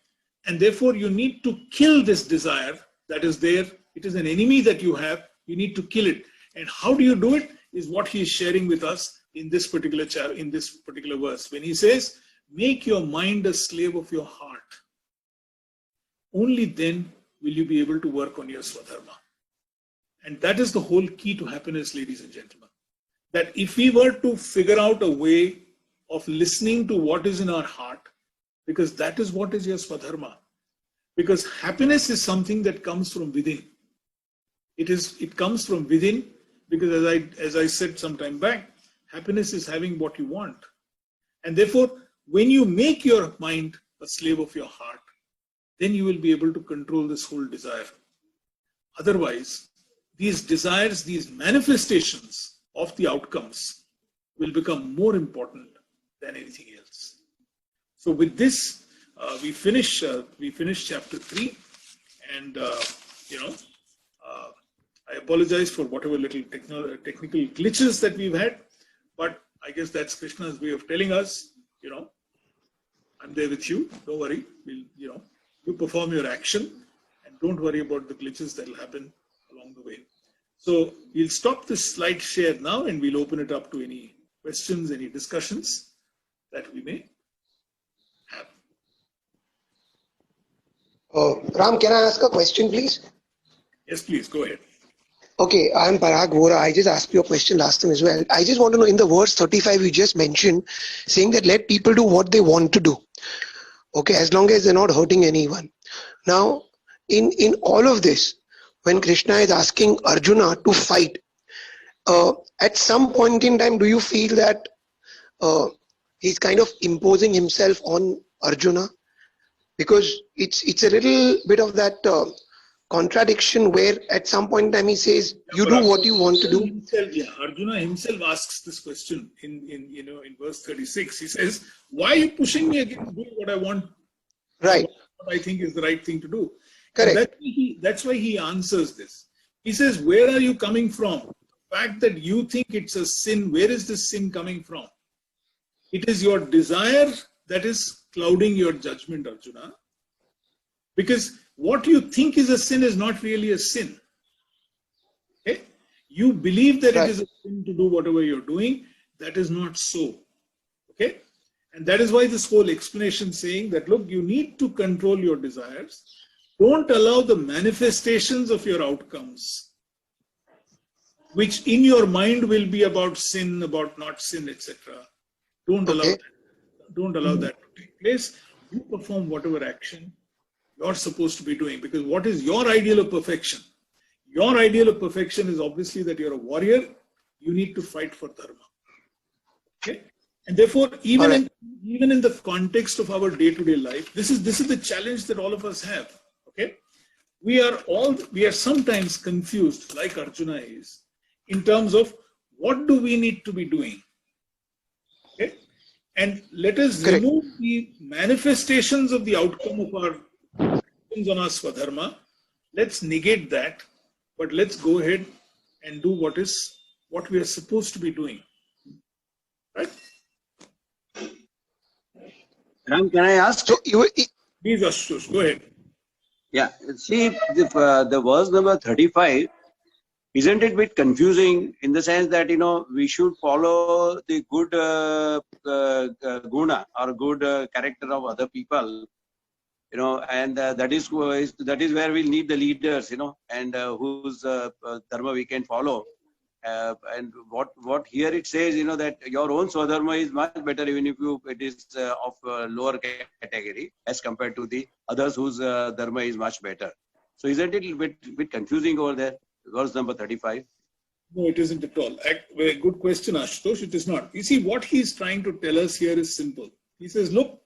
And therefore you need to kill this desire that is there. It is an enemy that you have. You need to kill it. And how do you do it is what he is sharing with us in this particular verse. When he says, make your mind a slave of your heart. Only then will you be able to work on your Swadharma. And that is the whole key to happiness, ladies and gentlemen. That if we were to figure out a way of listening to what is in our heart, because that is what is your Swadharma. Because happiness is something that comes from within. It comes from within because as I said some time back, happiness is having what you want. And therefore, when you make your mind a slave of your heart, then you will be able to control this whole desire. Otherwise, these desires, these manifestations of the outcomes will become more important than anything else. So with this, we finish chapter 3, and I apologize for whatever little technical glitches that we've had, but I guess that's Krishna's way of telling us, I'm there with you. Don't worry. You perform your action, and don't worry about the glitches that will happen along the way. So we'll stop this slide share now, and we'll open it up to any questions, any discussions that we may have. Ram, can I ask a question, please? Yes, please, go ahead. Okay, I'm Parag Vora. I just asked you a question last time as well. I just want to know, in the verse 35, you just mentioned, saying that let people do what they want to do. Okay, as long as they're not hurting anyone. Now, in all of this, when Krishna is asking Arjuna to fight, at some point in time, do you feel that he's kind of imposing himself on Arjuna? Because it's a little bit of that contradiction where at some point in time he says, you do what you want to do. Arjuna himself asks this question in verse 36. He says, why are you pushing me against doing what I want? Right. What I think is the right thing to do. Correct. That's why he answers this. He says, where are you coming from? The fact that you think it's a sin, where is this sin coming from? It is your desire that is clouding your judgment, Arjuna. Because what you think is a sin is not really a sin. Okay? You believe that it is a sin to do whatever you're doing. That is not so. Okay? And that is why this whole explanation saying that, look, you need to control your desires. Don't allow the manifestations of your outcomes, which in your mind will be about sin, about not sin, etc. Don't allow that. Don't allow that to take place. You perform whatever action you're supposed to be doing, because what is your ideal of perfection? Your ideal of perfection is obviously that you're a warrior. You need to fight for dharma. Okay, and therefore, even in the context of our day-to-day life, this is the challenge that all of us have. Okay, we are sometimes confused, like Arjuna is, in terms of what do we need to be doing. Okay, and let us remove the manifestations of the outcome of our on our Swadharma. Let's negate that, but let's go ahead and do what we are supposed to be doing. Right? Ram, can I ask? So Please, Ashutosh, go ahead. Yeah, see, the verse number 35, isn't it a bit confusing in the sense that, we should follow the good guna or good character of other people, and that is where we'll need the leaders, and whose dharma we can follow. And what here it says, that your own swadharma is much better, even if it is of lower category as compared to the others whose dharma is much better. So isn't it a bit confusing over there? Verse number 35. No, it isn't at all. Very good question, Ashutosh. It is not. You see, what he's trying to tell us here is simple. He says, look,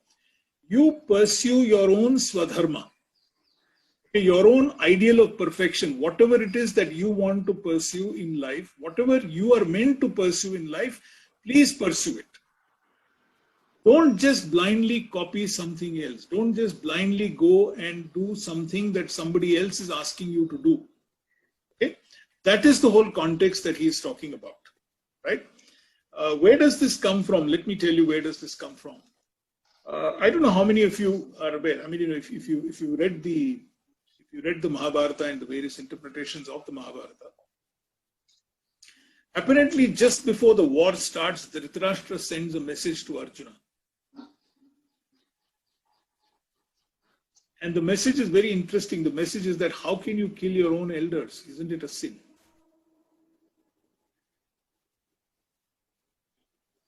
you pursue your own swadharma, your own ideal of perfection, whatever it is that you want to pursue in life, whatever you are meant to pursue in life, please pursue it. Don't just blindly copy something else. Don't just blindly go and do something that somebody else is asking you to do. Okay? That is the whole context that he is talking about, right? Where does this come from? Let me tell you where does this come from. I don't know how many of you are aware. I mean, if you read the Mahabharata and the various interpretations of the Mahabharata, apparently just before the war starts, Dhritarashtra sends a message to Arjuna. And the message is very interesting. The message is that how can you kill your own elders? Isn't it a sin?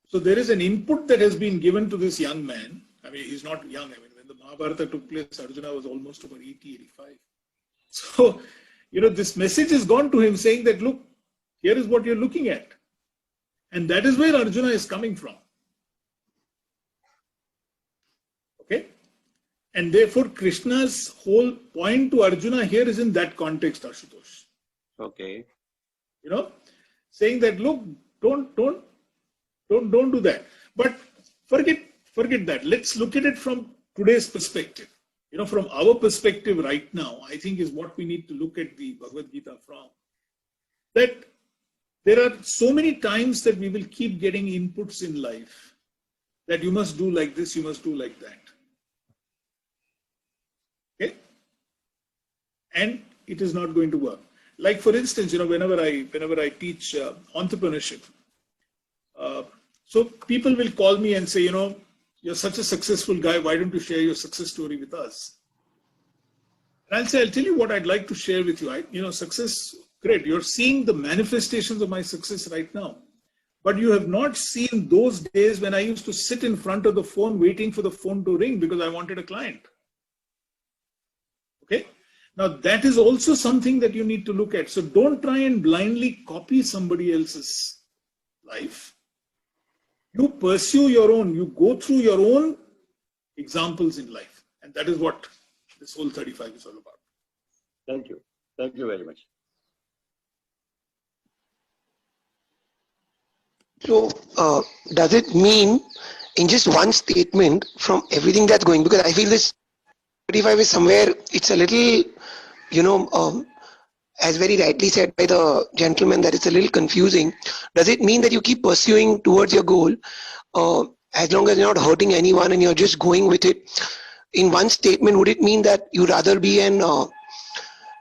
So there is an input that has been given to this young man. I mean, he's not young. I mean, when the Mahabharata took place, Arjuna was almost over 80, 85. So, this message has gone to him saying that, look, here is what you're looking at. And that is where Arjuna is coming from. Okay? And therefore, Krishna's whole point to Arjuna here is in that context, Ashutosh. Okay. Saying that, look, don't do that. But forget that. Let's look at it from today's perspective. From our perspective right now, I think is what we need to look at the Bhagavad Gita from. That there are so many times that we will keep getting inputs in life that you must do like this, you must do like that. Okay? And it is not going to work. Like for instance, whenever I teach entrepreneurship, so people will call me and say, you're such a successful guy, why don't you share your success story with us? And I'll tell you what I'd like to share with you. Success, great. You're seeing the manifestations of my success right now. But you have not seen those days when I used to sit in front of the phone waiting for the phone to ring because I wanted a client. Okay? Now that is also something that you need to look at. So don't try and blindly copy somebody else's life. You pursue your own, you go through your own examples in life. And that is what this whole 35 is all about. Thank you. Thank you very much. So, does it mean in just one statement from everything that's going? Because I feel this 35 is somewhere, it's a little, as very rightly said by the gentleman, that it's a little confusing. Does it mean that you keep pursuing towards your goal as long as you're not hurting anyone and you're just going with it? In one statement, would it mean that you'd rather be an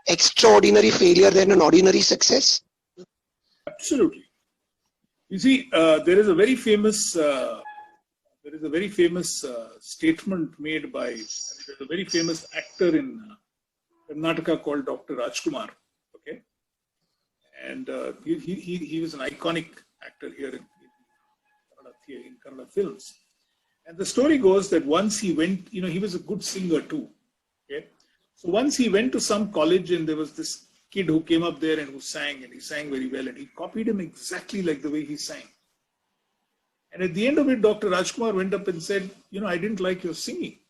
extraordinary failure than an ordinary success? Absolutely. You see, there is a very famous statement made by a very famous actor in Karnataka called Dr. Rajkumar. Okay, and he was an iconic actor here in Kannada films. And the story goes that once he went, he was a good singer too. Okay, so once he went to some college and there was this kid who came up there and who sang, and he sang very well, and he copied him exactly like the way he sang. And at the end of it, Dr. Rajkumar went up and said, I didn't like your singing.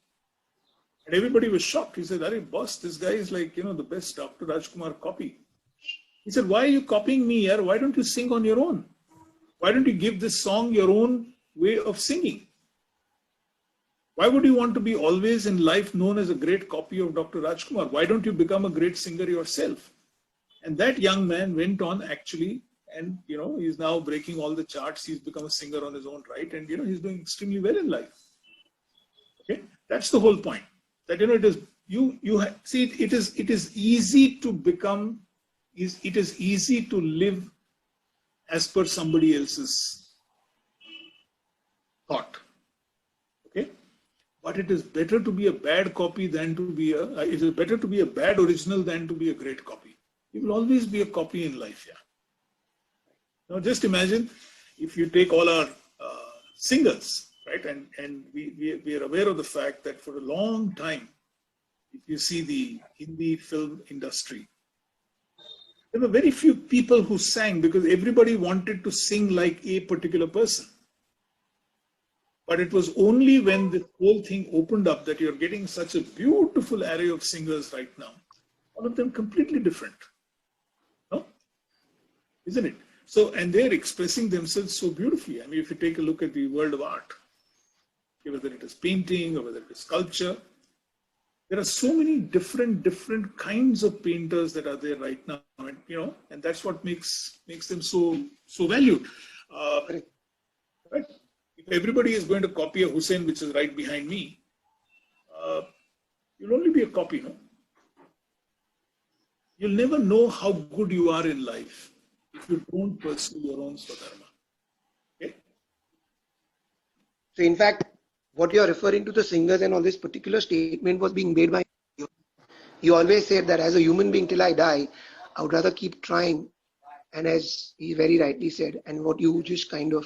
And everybody was shocked. He said, "Arey boss, this guy is like, the best Dr. Rajkumar copy." He said, "Why are you copying me here? Why don't you sing on your own? Why don't you give this song your own way of singing? Why would you want to be always in life known as a great copy of Dr. Rajkumar? Why don't you become a great singer yourself?" And that young man went on actually, and he's now breaking all the charts. He's become a singer on his own right, and he's doing extremely well in life. Okay, that's the whole point. That it is see, it is easy to become, it is easy to live as per somebody else's thought. Okay, but it is better to be a bad copy than to be it is better to be a bad original than to be a great copy. You will always be a copy in life. Yeah. Now just imagine if you take all our singers, right? And we are aware of the fact that for a long time, if you see the Hindi film industry, there were very few people who sang because everybody wanted to sing like a particular person. But it was only when the whole thing opened up that you're getting such a beautiful array of singers right now. All of them completely different. No? Isn't it? So, and they're expressing themselves so beautifully. I mean, if you take a look at the world of art, whether it is painting or whether it is sculpture, there are so many different kinds of painters that are there right now, and and that's what makes them so valued. Right? If everybody is going to copy a Hussein, which is right behind me, you'll only be a copy, no? You'll never know how good you are in life if you don't pursue your own Swadharma. Okay? So in fact, what you are referring to the singers and all this particular statement was being made by you. You always said that as a human being till I die, I would rather keep trying. And as he very rightly said, and what you just kind of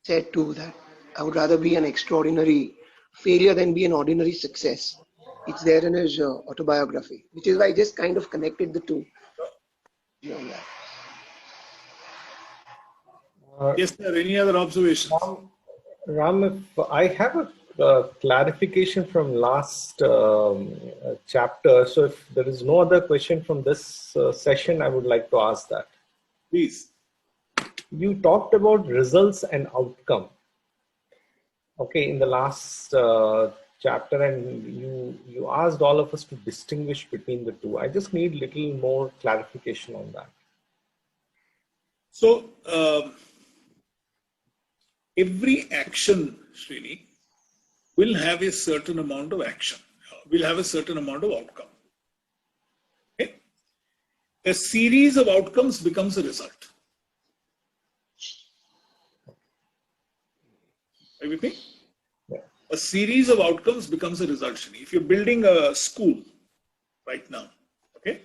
said too, that I would rather be an extraordinary failure than be an ordinary success. It's there in his autobiography, which is why I just kind of connected the two. Yes, sir. Any other observations? Ram, if I have a clarification from last chapter. So if there is no other question from this session, I would like to ask that. Please. You talked about results and outcome. Okay, in the last chapter, and you asked all of us to distinguish between the two. I just need little more clarification on that. So, every action, Srini, will have a certain amount of action, will have a certain amount of outcome. Okay? A series of outcomes becomes a result. Are you with me? Yeah. A series of outcomes becomes a result, Srini. If you're building a school right now, okay?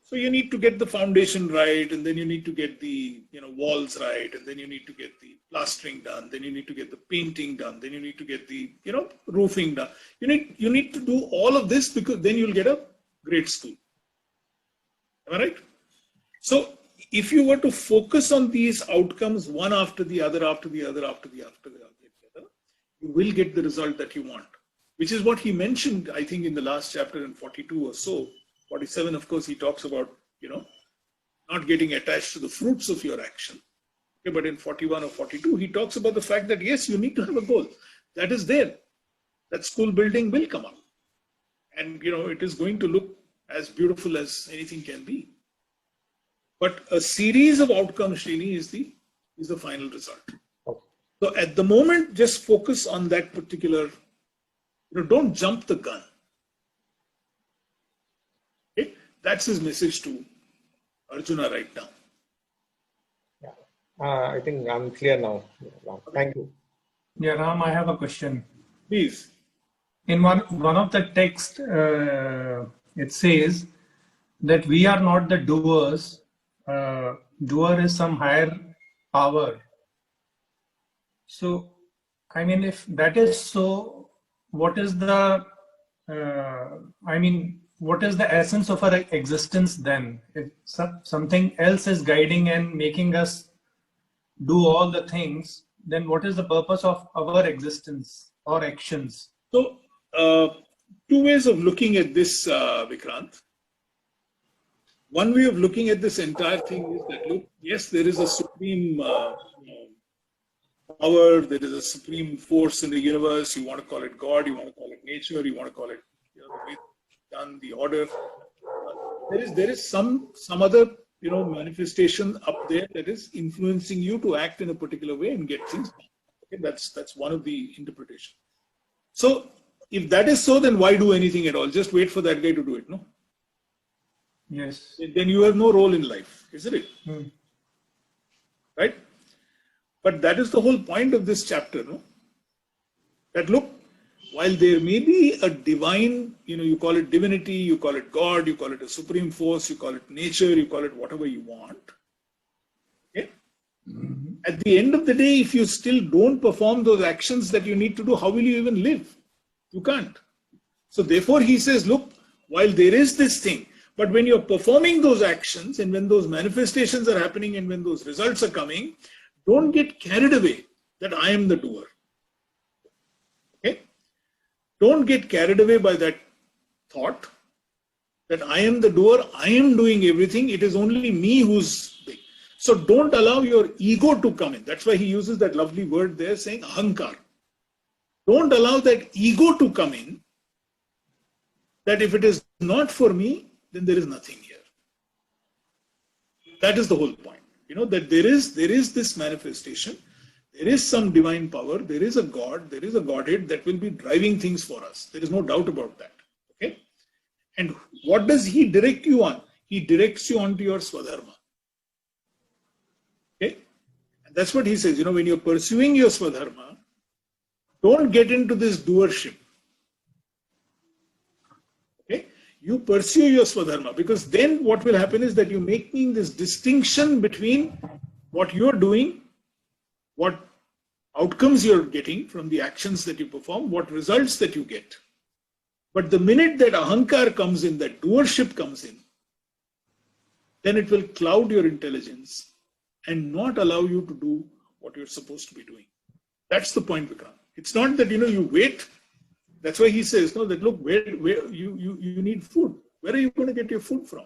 So you need to get the foundation right, and then you need to get the walls right, and then you need to get the plastering done, then you need to get the painting done, then you need to get the roofing done. You need to do all of this, because then you'll get a great school. Am I right? So if you were to focus on these outcomes one after the other, you will get the result that you want, which is what he mentioned, I think, in the last chapter in 42 or so. 47, of course, he talks about, not getting attached to the fruits of your action. Okay, but in 41 or 42, he talks about the fact that, yes, you need to have a goal. That is there. That school building will come up. And, it is going to look as beautiful as anything can be. But a series of outcomes, Srini, is the final result. Okay. So at the moment, just focus on that particular, don't jump the gun. Okay? That's his message to Arjuna right now. Yeah. I think I'm clear now. Thank you. Yeah, Ram, I have a question. Please. In one of the texts, it says that we are not the doers. Doer is some higher power. So, I mean, if that is so, what is the, what is the essence of our existence then? If something else is guiding and making us do all the things, then what is the purpose of our existence or actions? So, two ways of looking at this, Vikrant. One way of looking at this entire thing is that, look, yes, there is a supreme power, there is a supreme force in the universe. You want to call it God, you want to call it nature, you want to call it the way it's done, the order. There is some other manifestation up there that is influencing you to act in a particular way and get things done. Okay, that's one of the interpretations. So if that is so, then why do anything at all? Just wait for that guy to do it, no? Yes. Then you have no role in life, isn't it? Right? But that is the whole point of this chapter, no? That look, while there may be a divine, you call it divinity, you call it God, you call it a supreme force, you call it nature, you call it whatever you want. Okay? At the end of the day, if you still don't perform those actions that you need to do, how will you even live? You can't. So therefore he says, look, while there is this thing, but when you're performing those actions and when those manifestations are happening and when those results are coming, don't get carried away that I am the doer. Don't get carried away by that thought that I am the doer, I am doing everything, it is only me who's big. So don't allow your ego to come in. That's why he uses that lovely word there saying ahankar. Don't allow that ego to come in, that if it is not for me, then there is nothing here. That is the whole point. That there is this manifestation, there is some divine power, there is a God, there is a Godhead that will be driving things for us. There is no doubt about that. Okay? And what does he direct you on? He directs you onto your Swadharma. Okay? And that's what he says, when you're pursuing your Swadharma, don't get into this doership. Okay? You pursue your Swadharma, because then what will happen is that you're making this distinction between what you're doing, what outcomes you're getting from the actions that you perform, what results that you get. But the minute that ahankar comes in, that doership comes in, then it will cloud your intelligence and not allow you to do what you're supposed to be doing. That's the point, Vikrant. It's not that you wait. That's why he says, no, that look, where you need food. Where are you going to get your food from?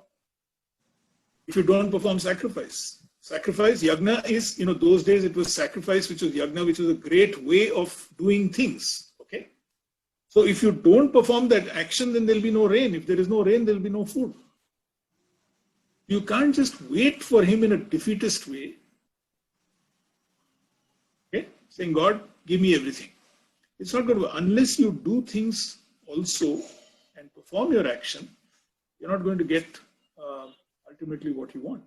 If you don't perform sacrifice. Sacrifice, yagna is, those days it was sacrifice, which was yagna, which was a great way of doing things. Okay. So if you don't perform that action, then there'll be no rain. If there is no rain, there'll be no food. You can't just wait for him in a defeatist way. Okay. Saying, God, give me everything. It's not going to, unless you do things also and perform your action, you're not going to get ultimately what you want.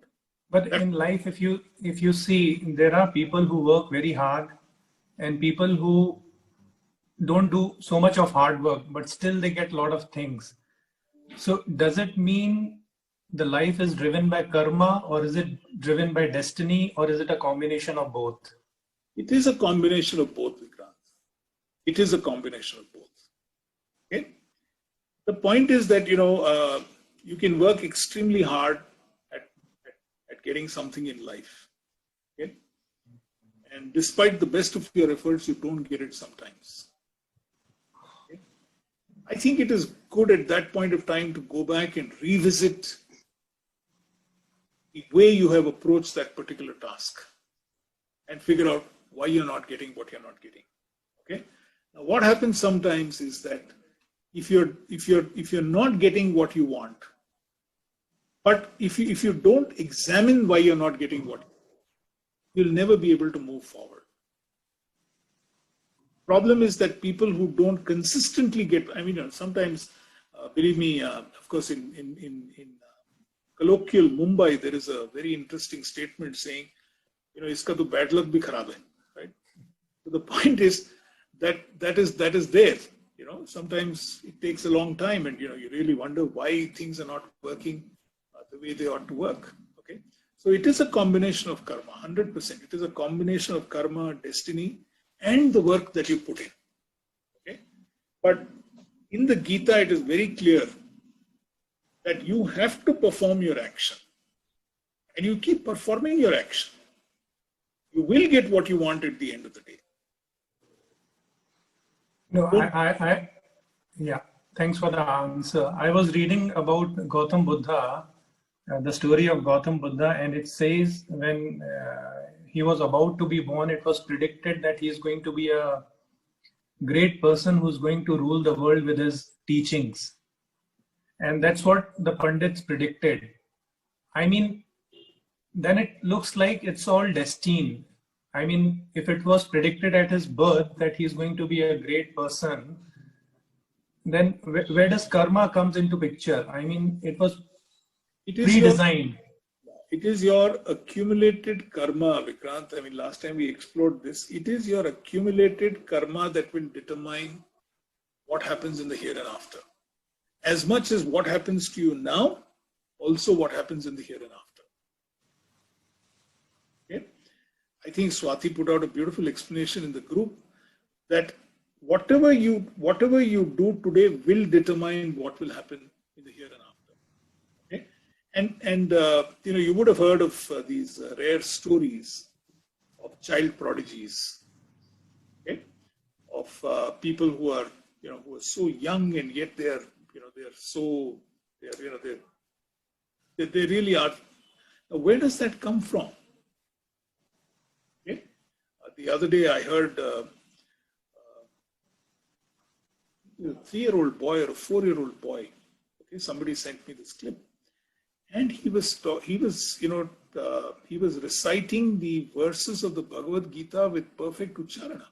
But in life, if you see, there are people who work very hard and people who don't do so much of hard work, but still they get a lot of things. So does it mean the life is driven by karma, or is it driven by destiny, or is it a combination of both? It is a combination of both, Vikrant. It is a combination of both. Okay. The point is that, you can work extremely hard at getting something in life. Okay. And despite the best of your efforts, you don't get it sometimes. Okay. I think it is good at that point of time to go back and revisit the way you have approached that particular task and figure out why you're not getting what you're not getting. Okay. Now, what happens sometimes is that if you're not getting what you want, but if you don't examine why you're not getting what, you'll never be able to move forward. Problem is that people who don't consistently get, sometimes, believe me, of course, in colloquial Mumbai, there is a very interesting statement saying, iska to bad luck bhi kharab hai, right? So the point is that is there. Sometimes it takes a long time, and you really wonder why things are not working the way they ought to work. Okay, so it is a combination of karma, 100%. It is a combination of karma, destiny, and the work that you put in. Okay, but in the Gita, it is very clear that you have to perform your action, and you keep performing your action, you will get what you want at the end of the day. No, yeah, thanks for the answer. I was reading about Gautam Buddha, the story of Gautam Buddha, and it says when he was about to be born, it was predicted that he is going to be a great person who's going to rule the world with his teachings. And that's what the Pandits predicted. Then it looks like it's all destined. If it was predicted at his birth that he's going to be a great person, then where does karma comes into picture? It was pre-designed. It is your accumulated karma, Vikrant. Last time we explored this. It is your accumulated karma that will determine what happens in the here and after. As much as what happens to you now, also what happens in the here and after. Okay? I think Swati put out a beautiful explanation in the group that whatever you do today will determine what will happen in the here and after. Okay? And you would have heard of these rare stories of child prodigies, okay? Of people who are who are so young, and yet they are they really are. Now, where does that come from? Okay? The other day I heard a 3-year-old boy or a 4-year-old boy. Okay, somebody sent me this clip, and he was reciting the verses of the Bhagavad Gita with perfect ucharana.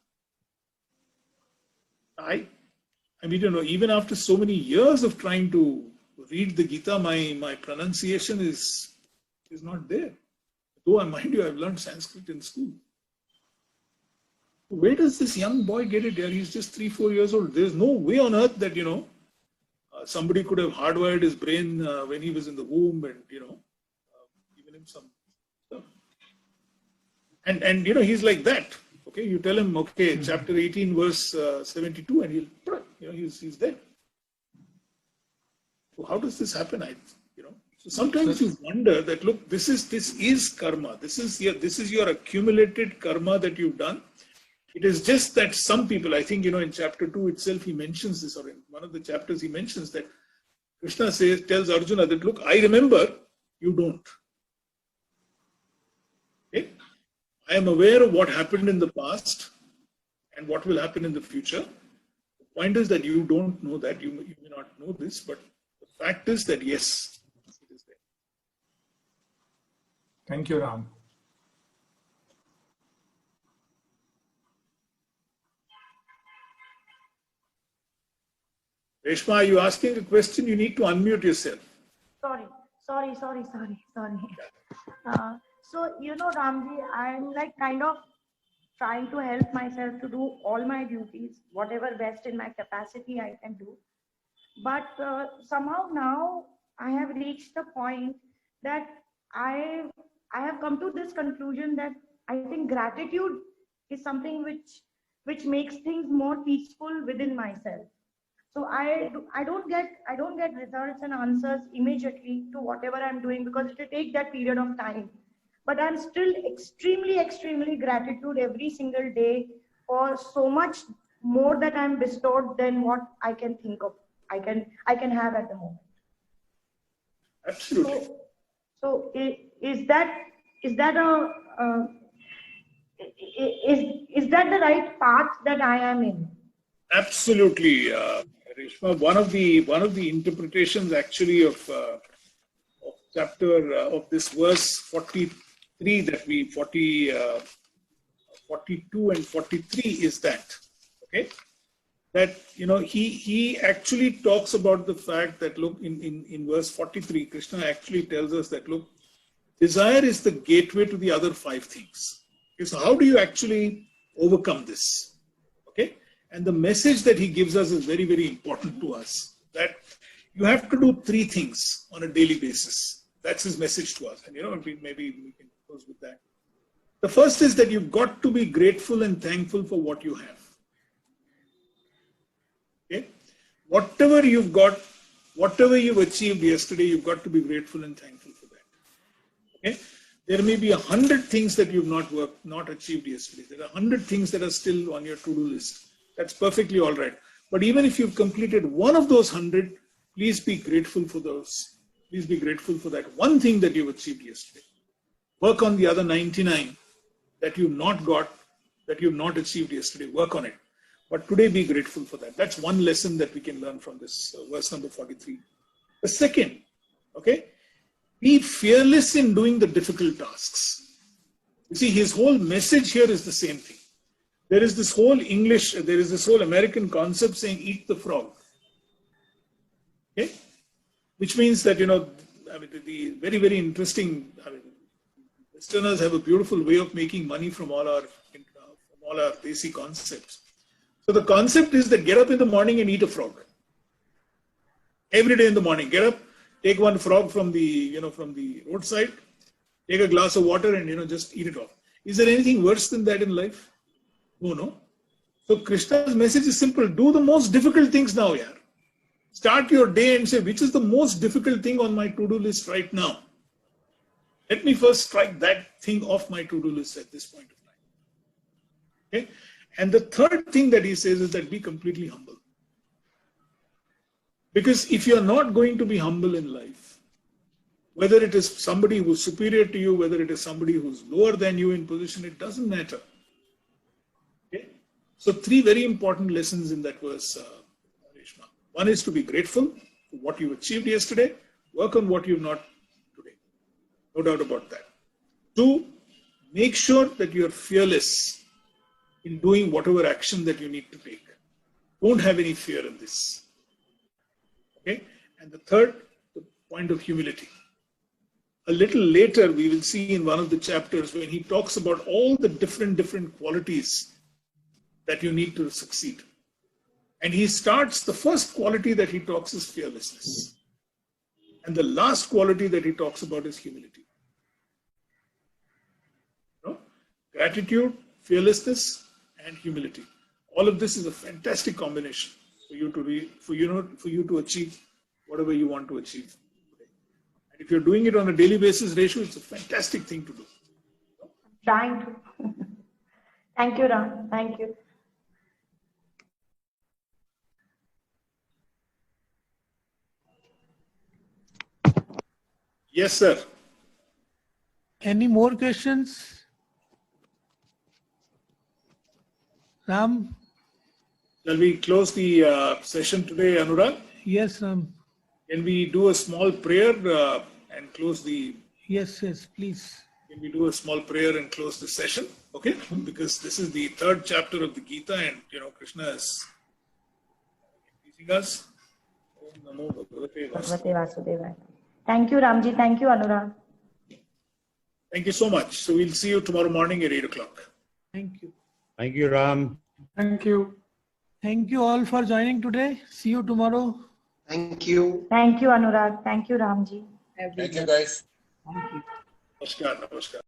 I mean, even after so many years of trying to read the Gita, my pronunciation is not there. Though, mind you, I've learned Sanskrit in school. Where does this young boy get it there? He's just 3-4 years old. There's no way on earth that, somebody could have hardwired his brain when he was in the womb and, given him some stuff. And he's like that. Okay, you tell him, okay, chapter 18, verse 72, and he's there. So how does this happen? So sometimes you wonder that, look, this is karma. This is your accumulated karma that you've done. It is just that some people, I think, in chapter 2 itself, he mentions this, or in one of the chapters, he mentions that Krishna tells Arjuna that, look, I remember, you don't. Okay? I am aware of what happened in the past and what will happen in the future. The point is that you don't know that. You may not know this, but the fact is that, yes, it is there. Thank you, Ram. Reshma, are you asking a question? You need to unmute yourself. Sorry. So, Ramji, I'm like kind of trying to help myself to do all my duties, whatever best in my capacity I can do. But somehow now I have reached the point that I have come to this conclusion that I think gratitude is something which makes things more peaceful within myself. So I don't get results and answers immediately to whatever I'm doing, because it will take that period of time. But I'm still extremely gratitude every single day for so much more that I'm bestowed than what I can think of. I can have at the moment. Absolutely. So is that the right path that I am in? Absolutely, Reshma. One of the interpretations actually of chapter of this verse 43 that 42 and 43 is that, okay, that he actually talks about the fact that, look, in verse 43, Krishna actually tells us that, look, desire is the gateway to the other 5 things. Okay, so how do you actually overcome this? Okay. And the message that he gives us is very, very important to us, that you have to do 3 things on a daily basis. That's his message to us. And, maybe we can close with that. The first is that you've got to be grateful and thankful for what you have. Okay? Whatever you've got, whatever you've achieved yesterday, you've got to be grateful and thankful for that. Okay? There may be 100 things that you've not achieved yesterday. There are 100 things that are still on your to-do list. That's perfectly all right. But even if you've completed one of those 100, please be grateful for those. Please be grateful for that one thing that you've achieved yesterday. Work on the other 99 that you've not got, that you've not achieved yesterday. Work on it. But today be grateful for that. That's one lesson that we can learn from this verse number 43. The second, okay, be fearless in doing the difficult tasks. You see, his whole message here is the same thing. There is this whole American concept saying, eat the frog. Okay? Which means that, the very, very interesting, Westerners have a beautiful way of making money from all our basic concepts. So the concept is that get up in the morning and eat a frog. Every day in the morning, get up, take one frog from the roadside, take a glass of water and, just eat it off. Is there anything worse than that in life? No. So Krishna's message is simple. Do the most difficult things now, yaar. Start your day and say, which is the most difficult thing on my to-do list right now? Let me first strike that thing off my to-do list at this point of time. Okay? And the third thing that he says is that be completely humble. Because if you're not going to be humble in life, whether it is somebody who's superior to you, whether it is somebody who's lower than you in position, it doesn't matter. Okay? So 3 very important lessons in that verse, Reshma. One is to be grateful for what you achieved yesterday, work on what you've not today. No doubt about that. 2, make sure that you're fearless in doing whatever action that you need to take. Don't have any fear in this. Okay? And the third, the point of humility. A little later, we will see in one of the chapters when he talks about all the different qualities that you need to succeed. And he starts, the first quality that he talks is fearlessness. And the last quality that he talks about is humility. You know? Gratitude, fearlessness, and humility. All of this is a fantastic combination for you to achieve whatever you want to achieve today. And if you're doing it on a daily basis, Reshu, it's a fantastic thing to do. Trying to. Thank you, Ram. Thank you. Yes, sir. Any more questions? Ram? Shall we close the session today, Anurag? Yes, Ram. Can we do a small prayer and close the... Yes, please. Can we do a small prayer and close the session? Okay? Because this is the 3rd chapter of the Gita and, Krishna is teaching us. Om Namo Bhagavate Vasudevaya. Thank you, Ramji. Thank you, Anurag. Thank you so much. So we'll see you tomorrow morning at 8 o'clock. Thank you. Thank you, Ram. Thank you. Thank you all for joining today. See you tomorrow. Thank you. Thank you, Anurag. Thank you, Ramji. Thank you, guys. Namaskar.